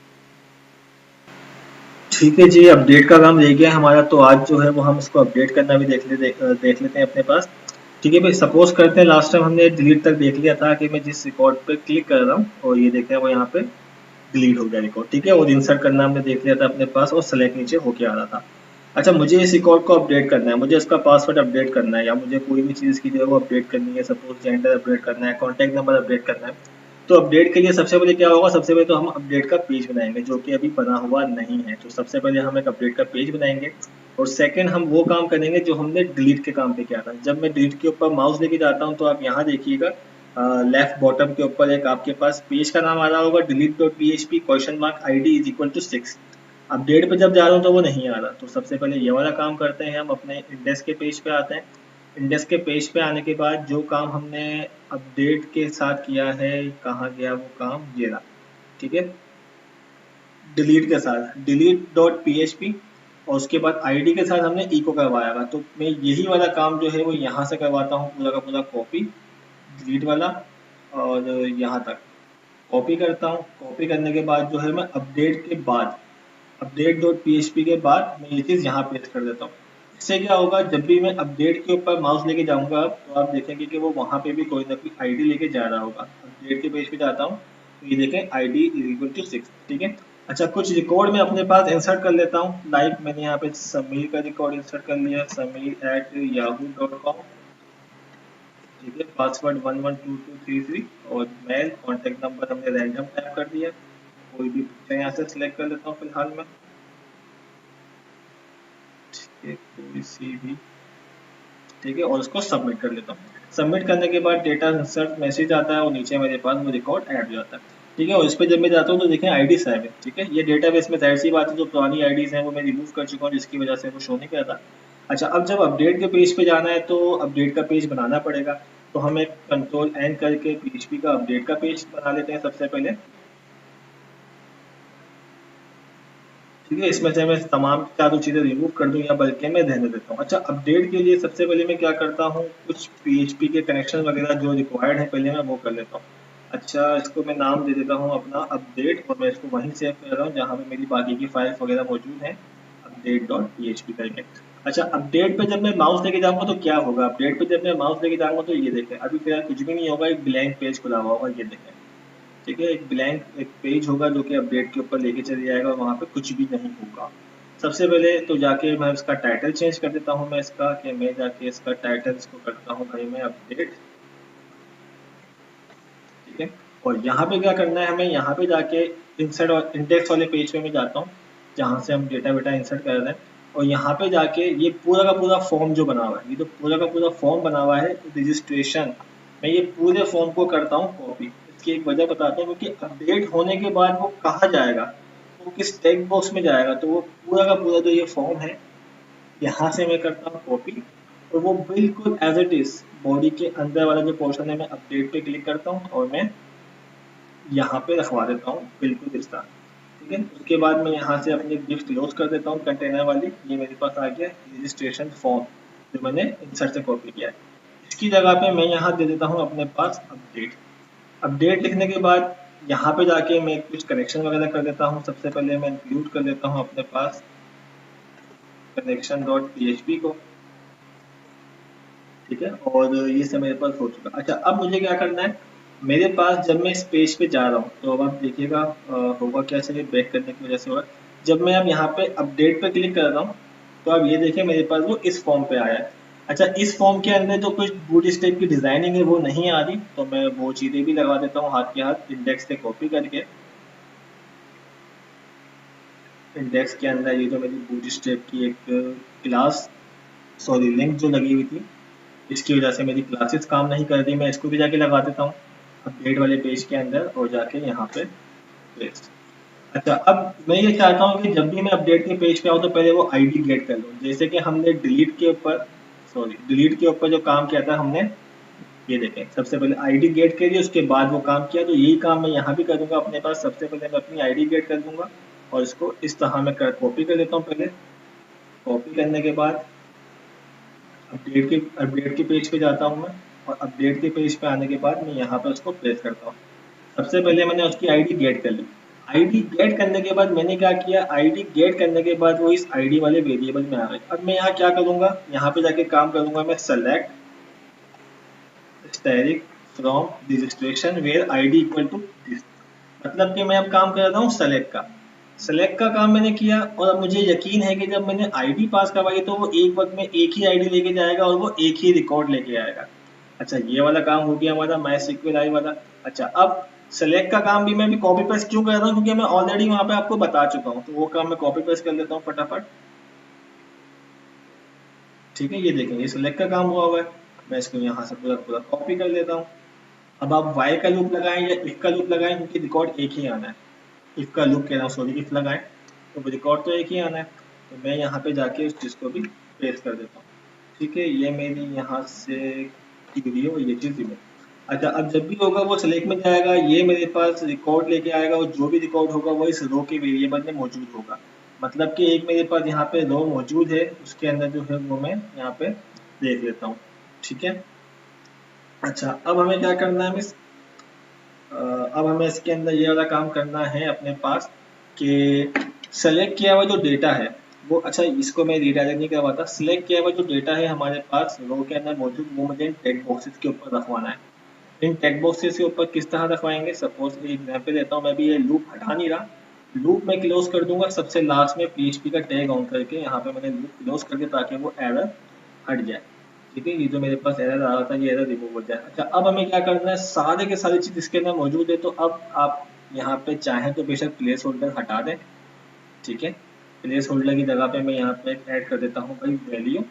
ठीक है जी, अपडेट का काम रह गया हमारा। तो आज जो है वो हम इसको अपडेट करना भी देख लेते हैं अपने पास। ठीक है भाई, सपोज करते हैं लास्ट टाइम हमने डिलीट तक देख लिया था कि मैं जिस रिकॉर्ड पे क्लिक कर रहा हूँ और ये देखें वो यहाँ पे डिलीट हो गया रिकॉर्ड, ठीक है, और इंसर्ट करना हमने देख लिया था अपने पास और सेलेक्ट नीचे होके आ रहा था। अच्छा, मुझे इस रिकॉर्ड को अपडेट करना है, मुझे इसका पासवर्ड अपडेट करना है या मुझे कोई भी चीज़ की जो है वो अपडेट करनी है, सपोज जेंडर अपडेट करना है, कॉन्टैक्ट नंबर अपडेट करना है। तो अपडेट के लिए सबसे पहले क्या होगा, सबसे पहले तो हम अपडेट का पेज बनाएंगे जो कि अभी बना हुआ नहीं है। तो सबसे पहले हम एक अपडेट का पेज बनाएंगे और सेकंड हम वो काम करेंगे जो हमने डिलीट के काम पे किया था। जब मैं डिलीट के ऊपर माउस लेके जाता हूँ तो आप यहाँ देखिएगा लेफ्ट बॉटम के ऊपर एक आपके पास पेज का नाम आ रहा होगा, delete.php id is equal to 6। Update पे जब जा रहा हूँ तो वो नहीं आ रहा, तो सबसे पहले ये वाला काम करते हैं, हम अपने इंडेक्स के पेज पे आते हैं। इंडेक्स के पेज पे आने के बाद जो काम हमने अपडेट के साथ किया है, कहाँ गया वो काम, ये रहा, ठीक है, डिलीट के साथ delete.php और उसके बाद आईडी के साथ हमने इको करवाया था। तो मैं यही वाला काम जो है वो यहाँ से करवाता हूँ, पूरा का पूरा कॉपी डिलीट वाला और यहाँ तक कॉपी करता हूँ। कॉपी करने के बाद जो है मैं अपडेट के बाद update.php के बाद मैं ये चीज़ यहाँ पेस्ट कर देता हूँ। इससे क्या होगा, जब भी मैं अपडेट के ऊपर माउस लेके जाऊंगा तो आप देखेंगे कि वो वहाँ पे भी कोई ना कोई आईडी लेके जा रहा होगा। अपडेट के पेज पे जाता हूँ तो ये देखें आईडी इज इक्वल टू 6, ठीक है। अच्छा, कुछ रिकॉर्ड मैं अपने पास इंसर्ट कर लेता हूँ, लाइक मैंने यहाँ पे समीर का रिकॉर्ड इंसर्ट कर लिया, samir@yahoo.com, ठीक है, पासवर्ड 112233 और मेल कॉन्टेक्ट नंबर हमने रैंडम टाइप कर दिया। कोई भी पिक्चर यहाँ से सिलेक्ट कर लेता हूँ फिलहाल में, ठीक है, कोई सी भी, ठीक है, और उसको सबमिट कर लेता हूँ। सबमिट करने के बाद डेटा इंसर्ट मैसेज आता है और नीचे मेरे पास वो रिकॉर्ड ऐड हो जाता है, ठीक है। और इस पर जब मैं जाता हूँ तो देखें आईडी 7, ठीक है, ये डेटाबेस में जाहिर सी बात है जो पुरानी आईडीज हैं वो मैं रिमूव कर चुका हूँ जिसकी वजह से वो शो नहीं करता। अच्छा, अब जब अपडेट के पेज पे जाना है तो अपडेट का पेज बनाना पड़ेगा, तो हम एक कंट्रोल एन करके पीएचपी का अपडेट का पेज बना लेते हैं सबसे पहले, ठीक है। इसमें से मैं तमाम चारों चीज़ें रिमूव कर दूं या बल्कि मैं रहने देता हूँ। अच्छा, अपडेट के लिए सबसे पहले मैं क्या करता हूँ, कुछ पीएचपी के कनेक्शन वगैरह जो रिक्वायर्ड है पहले मैं वो कर लेता हूँ। अच्छा, इसको मैं नाम दे देता हूँ अपना अपडेट और मैं इसको वहीं सेव कर रहा हूँ जहाँ पे मेरी बाकी की फाइल्स वगैरह मौजूद हैं, अपडेट.php करके। अच्छा, अपडेट पे जब मैं माउस लेके जाऊँगा तो क्या होगा, अपडेट पे जब मैं माउस लेके जाऊँगा तो ये देखें अभी फिलहाल कुछ भी नहीं होगा, एक ब्लैंक पेज खुला हुआ होगा, ये देखें, ठीक है, एक ब्लैंक एक पेज होगा जो कि अपडेट के ऊपर लेके चले जाएगा और वहाँ पे कुछ भी नहीं होगा। सबसे पहले तो जाके मैं इसका टाइटल चेंज कर देता हूँ, मैं इसका कि मैं जाके इसका टाइटल इसको करता हूँ भाई मैं अपडेट, ठीक है। और यहाँ पे क्या करना है, हमें यहाँ पे जाके इंसर्ट और इंडेक्स वाले पेज पे मैं जाता हूँ जहाँ से हम डेटा वेटा इंसर्ट कर रहे हैं, और यहाँ पे जाके ये पूरा का पूरा फॉर्म जो बना हुआ है, ये तो पूरा का पूरा फॉर्म बना हुआ है रजिस्ट्रेशन, मैं ये पूरे फॉर्म को करता हूँ कॉपी। इसकी एक वजह बताता हूँ, क्योंकि अपडेट होने के बाद वो कहाँ जाएगा, वो किस टेक्स्ट बॉक्स में जाएगा, तो वो पूरा का पूरा जो ये फॉर्म है यहाँ से मैं करता हूँ कॉपी और वो बिल्कुल एज इट इज बॉडी के अंदर वाला जो पोर्शन है मैं अपडेट पे क्लिक करता हूँ और मैं यहाँ पे रखवा देता हूँ बिल्कुल इस तरह, ठीक है। उसके बाद मैं यहाँ से अपनी गिफ्ट क्लोज कर देता हूँ कंटेनर वाली, ये मेरे पास आ गया रजिस्ट्रेशन फॉर्म जो मैंने इंसर्ट से कॉपी किया है। इसकी जगह पे मैं यहाँ दे देता हूँ अपने पास अपडेट। अपडेट लिखने के बाद यहाँ पे जाके मैं कुछ कनेक्शन वगैरह कर देता हूँ। सबसे पहले मैं इंक्लूड कर देता हूँ अपने पास connection.php को, ठीक है, और ये सब मेरे पास हो चुका। अच्छा, अब मुझे क्या करना है, मेरे पास जब मैं इस पेज पे जा रहा हूँ तो अब आप देखिएगा होगा क्या, चलिए बैक करने की वजह से होगा, जब मैं अब यहाँ पे अपडेट पे क्लिक कर रहा हूँ तो अब ये देखिए मेरे पास वो इस फॉर्म पे आया है। अच्छा, इस फॉर्म के अंदर जो कुछ बूट स्ट्रैप की डिजाइनिंग है वो नहीं आ रही, तो मैं वो चीज़ें भी लगा देता हूँ हाथ के हाथ इंडेक्स से कॉपी करके। इंडेक्स के अंदर ये जो मेरी बूट स्ट्रैप की एक क्लास सॉरी लिंक जो लगी हुई थी, इसकी वजह से मेरी क्लासेस काम नहीं कर रही, मैं इसको भी जाके लगा देता हूँ अपडेट वाले पेज के अंदर और जाके यहाँ पे पेस्ट। अच्छा, अब मैं ये चाहता हूँ कि जब भी मैं अपडेट के पेज पे आऊँ तो पहले वो आईडी गेट कर लूँ, जैसे कि हमने डिलीट के ऊपर जो काम किया था हमने, ये देखें सबसे पहले आईडी गेट के लिए उसके बाद वो काम किया, तो यही काम मैं यहाँ भी करूँगा अपने पास। सबसे पहले मैं अपनी आईडी गेट कर दूंगा और इसको इस तरह मैं कॉपी कर लेता हूँ। पहले कॉपी करने के बाद अपडेट के पेज पे जाता हूँ मैं, और अपडेट के पेज पे आने के बाद मैं यहाँ पे उसको प्लेस करता हूँ। सबसे पहले मैंने उसकी आईडी गेट कर ली। आईडी गेट करने के बाद मैंने क्या किया, आईडी गेट करने के बाद वो इस आईडी वाले वेरिएबल में आ गई। अब मैं यहाँ क्या करूँगा, यहाँ पे जाके काम करूँगा मैं select static from registration where ID equal to this. मतलब कि मैं अब काम कर रहा हूँ सेलेक्ट का। सेलेक्ट का काम मैंने किया और अब मुझे यकीन है कि जब मैंने आईडी पास करवाई तो वो एक वक्त में एक ही आईडी लेके जाएगा और वो एक ही रिकॉर्ड लेके आएगा। अच्छा, ये वाला काम हो गया हमारा MySQL आई वाला। अच्छा, अब सेलेक्ट का काम भी मैं भी कॉपी पेस्ट क्यों कर रहा हूँ, क्योंकि मैं ऑलरेडी वहां पे आपको बता चुका हूँ, तो वो काम मैं कॉपी पेस्ट कर लेता हूँ फटाफट। ठीक है, ये देखें, ये सिलेक्ट का काम हुआ हुआ है, मैं इसको यहाँ से पूरा पूरा कॉपी कर लेता हूँ। अब आप वाई का लूप लगाएं या इफ का लूप लगाएं, क्योंकि रिकॉर्ड एक ही आना है। इफ का लूप कह रहा हूँ, सॉरी, इफ लगाएं तो रिकॉर्ड तो एक ही आना है। तो मैं यहाँ पे जाके उस चीज़ को भी पेस्ट कर देता हूँ। ठीक है, ये मेरी यहाँ से क्यूरी और ये चीज़ रिमूव। अच्छा, अब जब भी होगा वो सेलेक्ट में जाएगा, ये मेरे पास रिकॉर्ड लेके आएगा और जो भी रिकॉर्ड होगा वो इस रो के वेरिएबल में मौजूद होगा। मतलब कि एक मेरे पास यहाँ पे रो मौजूद है, उसके अंदर जो है वो मैं यहाँ पे देख लेता हूँ। ठीक है। अच्छा, अब हमें क्या करना है मिस, अब हमें इसके अंदर ये वाला काम करना है अपने पास कि सेलेक्ट किया हुआ जो डेटा है वो, अच्छा इसको मैं रीडायरेक्ट नहीं करवाता, सिलेक्ट किया हुआ जो डेटा है हमारे पास रो के अंदर मौजूद, वो मुझे इन टेक्स्ट बॉक्सेस के ऊपर रखवाना है। इन टेक्स्ट बॉक्सेस के ऊपर किस तरह रखवाएंगे, सपोज एक एग्जाम्पल देता हूँ, मैं भी ये लूप हटा नहीं रहा, लूप में क्लोज कर दूंगा सबसे लास्ट में PHP का टैग ऑन करके, यहाँ पे मैंने लूप क्लोज करके ताकि वो एरर हट जाए। ठीक है, ये जो मेरे पास एरर आ रहा था ये एरर रिमूव हो जाए। अच्छा, अब हमें क्या करना है, सारे के सारी चीज इसके अंदर मौजूद है, तो अब आप यहाँ पे चाहें तो बेशक प्लेस होल्डर हटा दें। ठीक है, प्लेस होल्डर की जगह पे मैं यहाँ पे ऐड कर देता हूँ भाई वैल्यू,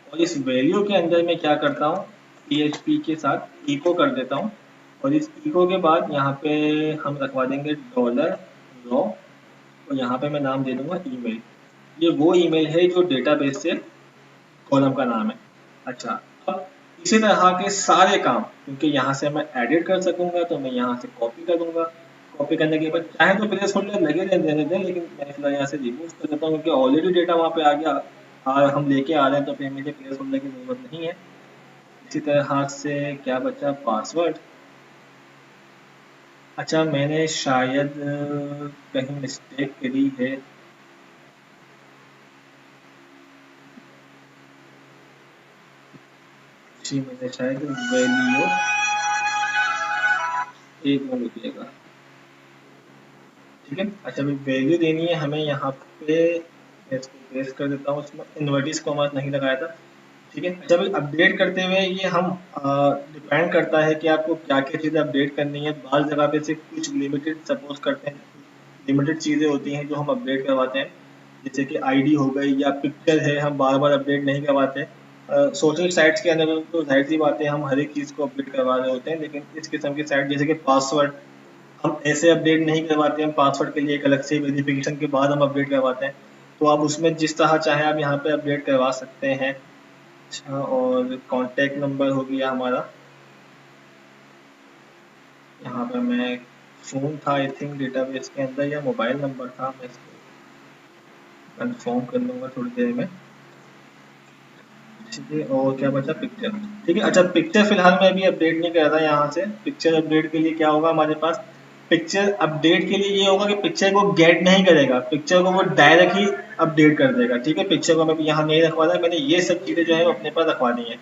और इस वैल्यू के अंदर मैं क्या करता हूँ, PHP के साथ इको कर देता हूँ, और इस इको के बाद यहाँ पे हम रखवा देंगे $raw, और यहाँ पे मैं नाम दे दूंगा ईमेल। ये वो ईमेल है जो डेटाबेस से कॉलम का नाम है। अच्छा, अब इसी तरह के सारे काम, क्योंकि यहाँ से मैं एडिट कर सकूंगा तो मैं यहाँ से कॉपी कर दूंगा। कॉपी करने के बाद चाहे तो प्लेस होल्डर लगे रहने दें, लेकिन मैं फिलहाल यहाँ से रिमूव कर देता हूँ क्योंकि ऑलरेडी डेटा वहाँ पे आ गया, और हम लेके आ रहे हैं, तो फिर मुझे प्लेस होल्डर की जरूरत नहीं है। इसी तरह से क्या बचा, पासवर्ड। अच्छा, मैंने शायद कहीं मिस्टेक करी है, जी मैंने शायद वैल्यू, एक मिनट रुकिएगा। ठीक है, अच्छा अभी वैल्यू देनी है हमें यहाँ पे, मैं इसको पेस्ट कर देता हूँ, इसमें इन्वर्टिस कॉमा नहीं लगाया था। ठीक है, अच्छा अभी अपडेट करते हुए ये हम डिपेंड करता है कि आपको क्या क्या चीज़ें अपडेट करनी है। बार जगह पे से कुछ लिमिटेड सपोज करते हैं, लिमिटेड चीज़ें होती हैं जो हम अपडेट करवाते हैं, जैसे कि आईडी हो गई या पिक्चर है, हम बार बार अपडेट नहीं करवाते। सोशल साइट्स के अंदर तो जाहिर सी बात है हम हर एक चीज़ को अपडेट करवा रहे होते हैं, लेकिन इस किस्म की साइट जैसे कि पासवर्ड, हम ऐसे अपडेट नहीं करवाते हैं, पासवर्ड के लिए एक अलग से वेरिफिकेशन के बाद हम अपडेट करवाते हैं। तो आप उसमें जिस तरह चाहें आप यहाँ पे अपडेट करवा सकते हैं। अच्छा, और कॉन्टैक्ट नंबर हो गया हमारा, यहाँ पे मैं फ़ोन था आई थिंक डेटाबेस के अंदर, या मोबाइल नंबर था, मैं इसको कंफर्म कर लूँगा थोड़ी देर में। ठीक है, और क्या बचा, पिक्चर। ठीक है, अच्छा पिक्चर फिलहाल मैं अभी अपडेट नहीं कर रहा यहाँ से। पिक्चर अपडेट के लिए क्या होगा हमारे पास, पिक्चर अपडेट के लिए ये होगा कि पिक्चर को गेट नहीं करेगा, पिक्चर को वो डायरेक्ट ही अपडेट कर देगा। ठीक है, पिक्चर को मैं यहाँ नहीं रखवा रहा, मैंने ये सब चीज़ें जो है वो अपने पास रखवा दी हैं।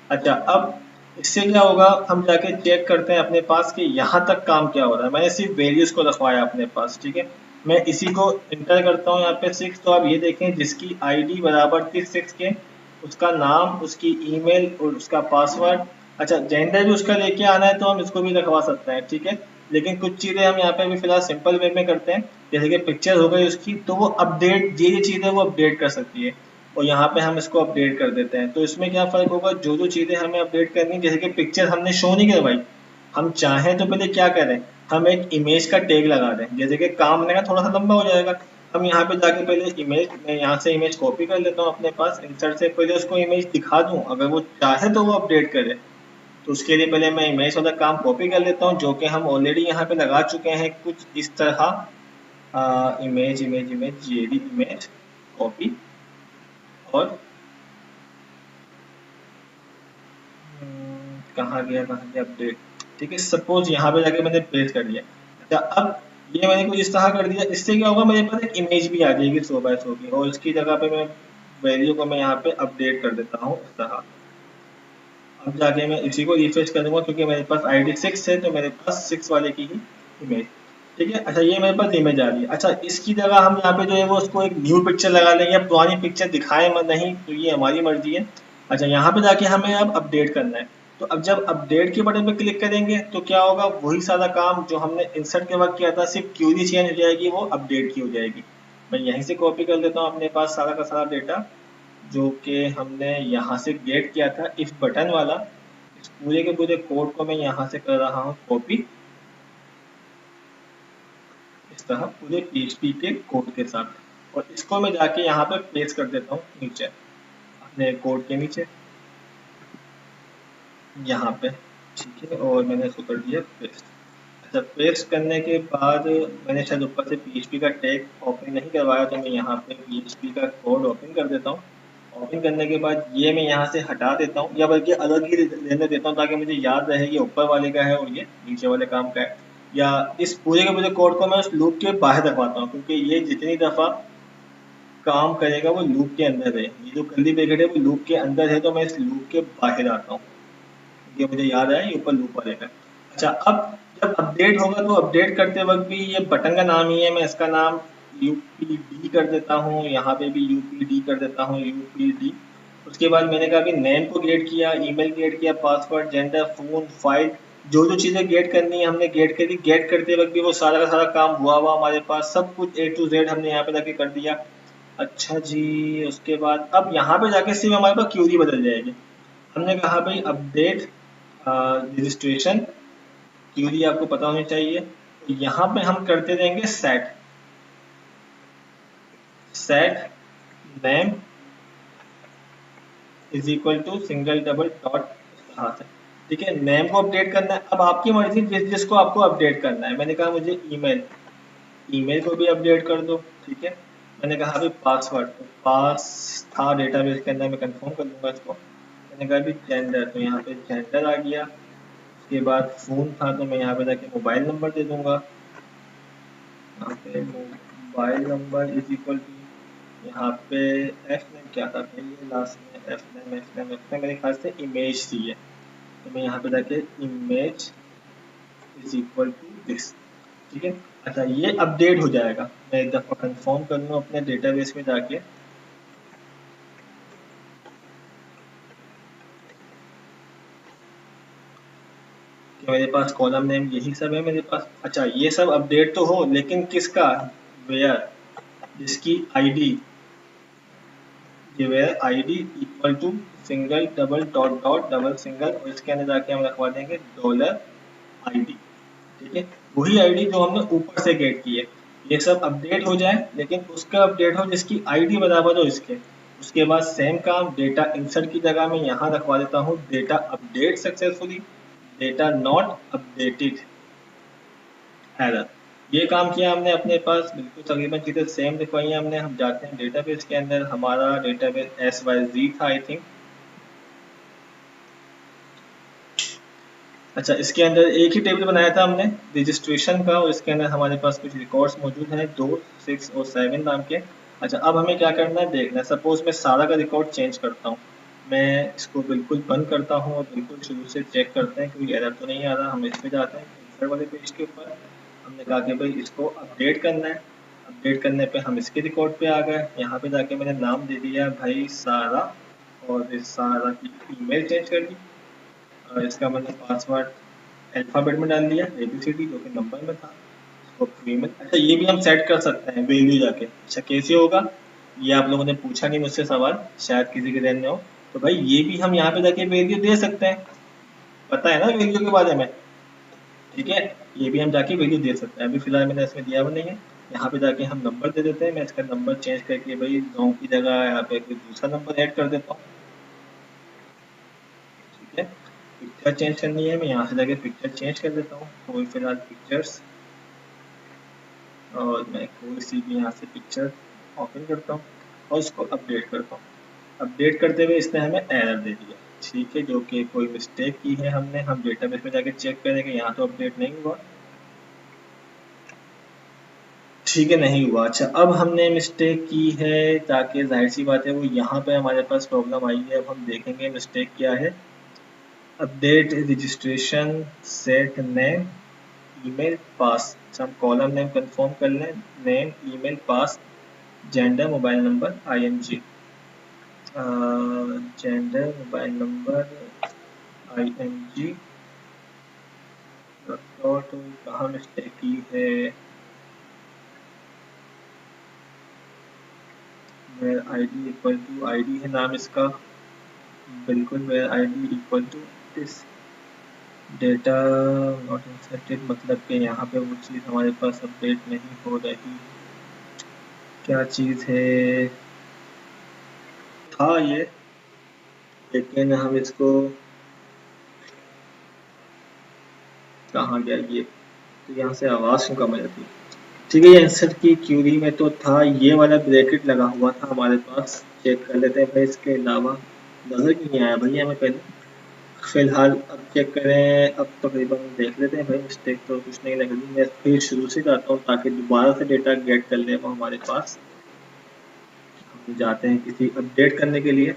अच्छा, अब इससे क्या होगा, हम जाके चेक करते हैं अपने पास कि यहाँ तक काम क्या हो रहा है। मैंने सिर्फ वैल्यूज को रखवाया अपने पास। ठीक है, मैं इसी को इंटर करता हूँ यहाँ पे 6, तो आप ये देखें जिसकी आईडी बराबर थी 6 के, उसका नाम, उसकी ईमेल और उसका पासवर्ड। अच्छा, जेंडर भी उसका लेके आना है तो हम इसको भी रखवा सकते हैं। ठीक है, लेकिन कुछ चीज़ें हम यहाँ पे भी फिलहाल सिंपल वे में करते हैं, जैसे कि पिक्चर हो गई उसकी, तो वो अपडेट, ये चीज़ें वो अपडेट कर सकती है, और यहाँ पे हम इसको अपडेट कर देते हैं। तो इसमें क्या फ़र्क होगा, जो जो चीज़ें हमें अपडेट करनी, जैसे कि पिक्चर हमने शो नहीं करवाई, हम चाहें तो पहले क्या करें, हम एक इमेज का टैग लगा दें, जैसे कि काम का थोड़ा सा लंबा हो जाएगा। हम यहाँ पे जाके पहले इमेज, मैं यहाँ से इमेज कॉपी कर लेता हूँ अपने पास, इंसर्ट से पहले उसको इमेज दिखा दूँ, अगर वो चाहे तो वो अपडेट करे, तो उसके लिए पहले मैं इमेज वाला काम कॉपी कर लेता हूँ, जो कि हम ऑलरेडी यहाँ पे लगा चुके हैं कुछ इस तरह। इमेज इमेज इमेज, ये भी इमेज कॉपी, और कहाँ गया अपडेट। ठीक है, सपोज यहाँ पे जाके मैंने पेस्ट कर दिया। अच्छा, अब ये मैंने कुछ इस तरह कर दिया, इससे क्या होगा, मेरे पास एक इमेज भी आ जाएगी 100 बाय 100 की, और इसकी जगह पे मैं वैल्यू को मैं यहाँ पे अपडेट कर देता हूँ इस तरह। अब जाके मैं इसी को रिफ्रेश करूंगा क्योंकि मेरे पास ID 6 है तो मेरे पास 6 वाले की ही इमेज, ठीक है। अच्छा ये मेरे पास इमेज आ रही है। अच्छा इसकी जगह हम यहाँ पे जो है वो उसको एक न्यू पिक्चर लगा लेंगे, पुरानी पिक्चर दिखाए मत नहीं, तो ये हमारी मर्जी है। अच्छा यहाँ पे जाके हमें अब अपडेट करना है, तो अब जब अपडेट के बटन पे क्लिक करेंगे तो क्या होगा, वही सारा काम जो हमने इंसर्ट के वक्त किया था, सिर्फ क्यूरी चेंज हो जाएगी, वो अपडेट की हो जाएगी। मैं यहीं से कॉपी कर लेता हूँ अपने पास सारा का सारा डेटा जो कि हमने यहाँ से गेट किया था इस बटन वाला। इस पूरे के पूरे कोड को मैं यहाँ से कर रहा हूँ कॉपी, इस तरह पूरे PHP के कोड के साथ, और इसको मैं जाके यहाँ पे पेस्ट कर देता हूँ नीचे अपने कोड के नीचे यहाँ पे, ठीक है। और मैंने इसको कर दिया पेस्ट। अच्छा पेस्ट करने के बाद मैंने शायद ऊपर से PHP का टैग ओपन नहीं करवाया, तो मैं यहाँ पे PHP का कोड ओपन कर देता हूँ। ओपन करने के बाद ये मैं यहाँ से हटा देता हूँ, या बल्कि अलग ही रहने देता हूँ ताकि मुझे याद रहे ये ऊपर वाले का है और ये नीचे वाले काम का है। या इस पूरे के पूरे कोड को मैं उस लूप के बाहर रखवाता हूँ क्योंकि ये जितनी दफ़ा काम करेगा वो लूप के अंदर है, ये जो कर्ली ब्रैकेट है वो लूप के अंदर है, तो मैं इस लूप के बाहर आता हूँ क्योंकि मुझे याद आया ये ऊपर लूप वाले का। अच्छा अब जब अपडेट होगा तो अपडेट करते वक्त भी ये बटन का नाम ही है, मैं इसका नाम UPD कर देता हूँ, यहाँ पे भी UPD कर देता हूँ UPD। उसके बाद मैंने कहा कि नेम को गेट किया, ईमेल गेट किया, पासवर्ड, जेंडर, फोन, फाइल, जो जो चीज़ें गेट करनी है हमने गेट करी। गेट करते वक्त भी वो सारा का सारा काम हुआ हमारे पास, सब कुछ A to Z हमने यहाँ पे जाके कर दिया। अच्छा जी उसके बाद अब यहाँ पे जाके सिर्फ हमारे पास क्यूरी बदल जाएगी। हमने कहा भाई अपडेट रजिस्ट्रेशन क्यूरी आपको पता होनी चाहिए, तो यहाँ पे हम करते रहेंगे set name is equal to single double dot, ठीक है। नेम को अपडेट करना है, अब आपकी मर्जी जिसको आपको अपडेट करना है। मैंने कहा मुझे ईमेल को भी अपडेट कर दो, ठीक है। मैंने कहा अभी पासवर्ड, तो पास था डेटाबेस के अंदर, मैं कंफर्म कर दूंगा इसको। मैंने कहा अभी जेंडर, तो यहाँ पे जेंडर आ गया। उसके बाद फ़ोन था तो मैं यहाँ पे जाके मोबाइल नंबर दे दूंगा, यहाँ पे mobile number is equal to, यहाँ पे एफ नेम क्या था पहले, लास्ट में एफ नेम मेरे ख्याल से इमेज थी है, तो मैं यहाँ पे जाके image is equal to this, ठीक है। अच्छा ये अपडेट हो जाएगा, मैं एक दफ़ा कंफर्म कर लूँ अपने डेटाबेस में जाके, कि मेरे पास कॉलम नेम यही सब है मेरे पास। अच्छा ये सब अपडेट तो हो, लेकिन किसका, वेयर, जिसकी आईडी, ये where ID equal to single double dot dot double single, और इसके अंदर जाके हम रखवा देंगे $ID, ठीक है। वही आईडी जो हमने ऊपर से गेट की है, ये सब अपडेट हो जाए, लेकिन उसका अपडेट हो जिसकी आईडी बराबर हो इसके। उसके बाद सेम काम डेटा इंसर्ट की जगह में यहाँ रखवा देता हूँ data update successfully, data not updated error. ये काम किया हमने अपने पास, बिल्कुल तकरीबन चीज़ें सेम दिखवाई हैं हमने। हम जाते हैं डेटाबेस के अंदर, हमारा डेटाबेस SYZ था आई थिंक। अच्छा इसके अंदर एक ही टेबल बनाया था हमने रजिस्ट्रेशन का, और इसके अंदर हमारे पास कुछ रिकॉर्ड्स मौजूद हैं 2, 6 और 7 नाम के। अच्छा अब हमें क्या करना है देखना है, सपोज मैं सारा का रिकॉर्ड चेंज करता हूँ, मैं इसको बिल्कुल बंद करता हूँ और बिल्कुल शुरू से चेक करते हैं कोई एरर तो नहीं आ रहा। हम इस पे जाते हैं इंसर्ट वाले पेज के ऊपर, हमने कहा कि भाई इसको अपडेट करना है। अपडेट करने पे हम इसके रिकॉर्ड पे आ गए, यहाँ पे जाके मैंने नाम दे दिया भाई सारा, और इस सारा की ईमेल चेंज कर दी, और इसका मैंने पासवर्ड अल्फ़ाबेट में डाल दिया ABCD जो कि नंबर में था, इसको फ्री में। अच्छा ये भी हम सेट कर सकते हैं वैल्यू जाके। अच्छा कैसे होगा, ये आप लोगों ने पूछा नहीं मुझसे सवाल, शायद किसी के ध्यान में हो, तो भाई ये भी हम यहाँ पे जाके वैल्यू दे सकते हैं, पता है ना वैल्यू के बारे में, ठीक है। ये भी हम जाके वैल्यू दे सकते हैं, अभी फिलहाल मैंने इसमें दिया भी नहीं है। यहाँ पे जाके हम नंबर दे देते हैं, मैं इसका नंबर चेंज करके भाई 9 की जगह यहाँ पे कोई दूसरा नंबर ऐड कर देता हूँ, ठीक है। पिक्चर चेंज करनी है, मैं यहाँ से जाके पिक्चर चेंज कर देता हूँ, कोई फिलहाल पिक्चर्स, और मैं कोई सी भी यहाँ से पिक्चर ओपन करता हूँ और इसको अपडेट करता हूँ। अपडेट करते हुए इसने हमें एरर दे दिया, ठीक है, जो कि कोई मिस्टेक की है हमने। हम डेटाबेस में जाके चेक करेंगे, यहाँ तो अपडेट नहीं हुआ, ठीक है नहीं हुआ। अच्छा अब हमने मिस्टेक की है, ताकि जाहिर सी बात है वो यहाँ पे हमारे पास प्रॉब्लम आई है। अब हम देखेंगे मिस्टेक क्या है। Update registration set name email pass. अच्छा हम कॉलम नेम कंफर्म कर लें, name email pass gender mobile number ING, gender mobile number ING dot. कहाँ मिस्टेक की है, मेर ID इक्वल टू ID है नाम इसका, बिल्कुल मेर ID equal to this data not inserted, मतलब कि यहाँ पे वो चीज़ हमारे पास अपडेट नहीं हो रही। क्या चीज़ है, था ये, लेकिन हम इसको, कहाँ गया ये, तो यहाँ से आवाज़ क्यों कम आ जाती है। ठीक है, ये आंसर की क्यूरी में तो था, ये वाला ब्रैकेट लगा हुआ था हमारे पास, चेक कर लेते हैं भाई। इसके अलावा नज़र क्यों नहीं आया भैया हमें पहले, फिलहाल अब चेक करें। अब तकरीबन देख लेते हैं भाई, मिस्टेक तो कुछ नहीं लग रही। मैं फिर शुरू से जाता हूँ ताकि दोबारा से डेटा गेट कर ले वो हमारे पास। हम जाते हैं किसी अपडेट करने के लिए,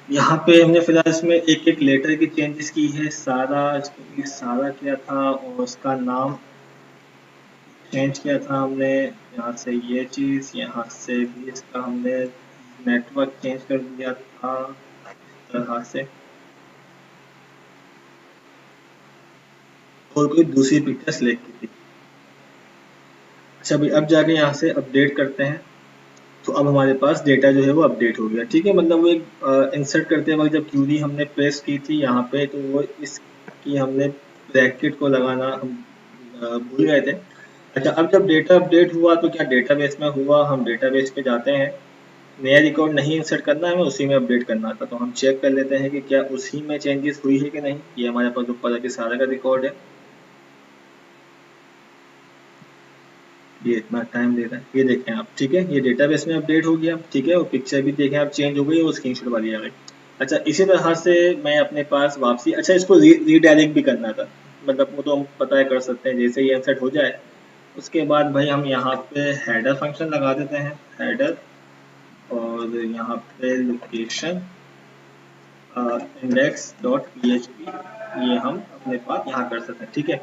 यहाँ पे हमने फिलहाल इसमें एक एक लेटर की चेंजेस की है। सारा, इसमें सारा क्या था और उसका नाम चेंज किया था हमने। यहाँ से ये चीज़, यहाँ से भी इसका हमने नेटवर्क चेंज कर दिया था इस तरह से, और कोई दूसरी पिक्चर सेलेक्ट की थी। अच्छा भाई अब जाके यहाँ से अपडेट करते हैं, तो अब हमारे पास डेटा जो है वो अपडेट हो गया। ठीक है, मतलब वो एक इंसर्ट करते वक्त जब क्यूरी हमने प्रेस की थी यहाँ पे, तो वो इसकी हमने ब्रैकेट को लगाना हम भूल गए थे। अच्छा अब जब डेटा अपडेट हुआ तो क्या डेटाबेस में हुआ, हम डेटाबेस पे जाते हैं, नया रिकॉर्ड नहीं इंसर्ट करना है, हमें उसी में अपडेट करना था। तो हम चेक कर लेते हैं कि क्या उसी में चेंजेस हुई है कि नहीं। ये हमारे पास ऊपर आके सारा का रिकॉर्ड है, ये इतना टाइम ले रहा है, ये देखें आप। ठीक है, ये डेटाबेस में अपडेट हो गया। ठीक है, और पिक्चर भी देखें आप चेंज हो गई और स्क्रीनशॉट वाली आ गई। अच्छा इसी तरह से मैं अपने पास वापसी, अच्छा इसको रीडायरेक्ट भी करना था, मतलब वो तो हम पता है कर सकते हैं, जैसे ही इंसर्ट हो जाए उसके बाद भाई हम यहाँ पे हेडर फंक्शन लगा देते हैं, हेडर, और यहाँ पे लोकेशन index.php, ये हम अपने पास यहाँ कर सकते हैं। ठीक है,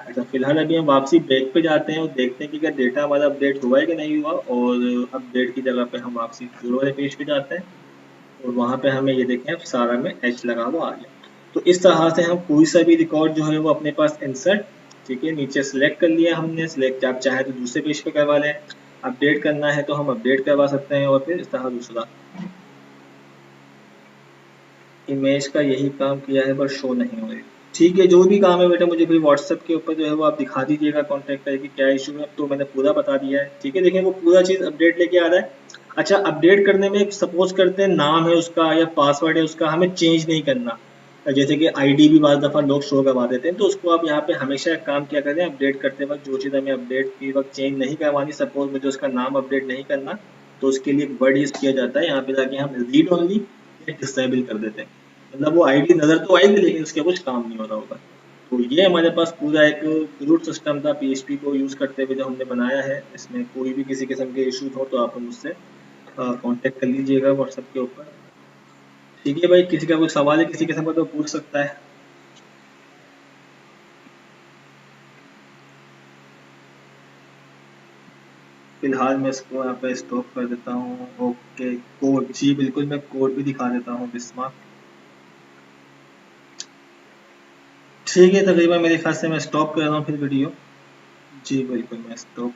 अच्छा फिलहाल अभी हम वापसी बैक पे जाते हैं और देखते हैं कि क्या डेटा हमारा अपडेट हुआ है कि नहीं हुआ, और अपडेट की जगह पे हम वापसी शुरू वाले पेज पे जाते हैं, और वहाँ पे हमें ये देखें अब सारा में H लगा हुआ आ गया। तो इस तरह से हम कोई सा भी रिकॉर्ड जो है वो अपने पास इंसर्ट, ठीक है, नीचे सेलेक्ट कर लिया हमने, सेलेक्ट आप चाहे तो दूसरे पेज पे करवा लें, अपडेट करना है तो हम अपडेट करवा सकते हैं, और फिर इस तरह दूसरा। इमेज का यही काम किया है पर शो नहीं हो रही। ठीक है, जो भी काम है बेटा मुझे भाई व्हाट्सएप के ऊपर जो है वो आप दिखा दीजिएगा कॉन्टेक्ट करके क्या इशू है। तो मैंने पूरा बता दिया है। ठीक है, देखिए वो पूरा चीज़ अपडेट लेके आ रहा है। अच्छा अपडेट करने में सपोज करते हैं नाम है उसका या पासवर्ड है उसका, हमें चेंज नहीं करना, जैसे कि आईडी भी बाज़ दफ़ा लोग शो करवा देते हैं, तो उसको आप यहाँ पे हमेशा एक काम क्या करें, अपडेट करते वक्त जो चीज़ हमें अपडेट के वक्त चेंज नहीं करवानी, सपोज मुझे उसका नाम अपडेट नहीं करना, तो उसके लिए एक वर्ड यूज़ किया जाता है, यहाँ पे जाके हम रीड ओनली डिसेबल कर देते हैं, मतलब वो आईडी नज़र तो आएगी लेकिन उसके कुछ काम नहीं हो रहा होगा। तो ये हमारे पास पूरा एक रूट सिस्टम था PHP को यूज़ करते हुए जो हमने बनाया है। इसमें कोई भी किसी किस्म के इशूज हो तो आप मुझसे कांटेक्ट कर लीजिएगा व्हाट्सएप के ऊपर। ठीक है भाई, किसी का कोई सवाल है किसी किस्म का तो पूछ सकता है। फिलहाल मैं इसको यहाँ पे स्टॉप कर देता हूँ। ओके, कोड, जी बिल्कुल मैं कोड भी दिखा देता हूँ बिस्मा। ठीक है, तकरीबन मेरे ख्याल से मैं स्टॉप कर रहा हूँ फिर वीडियो। जी बिल्कुल मैं स्टॉप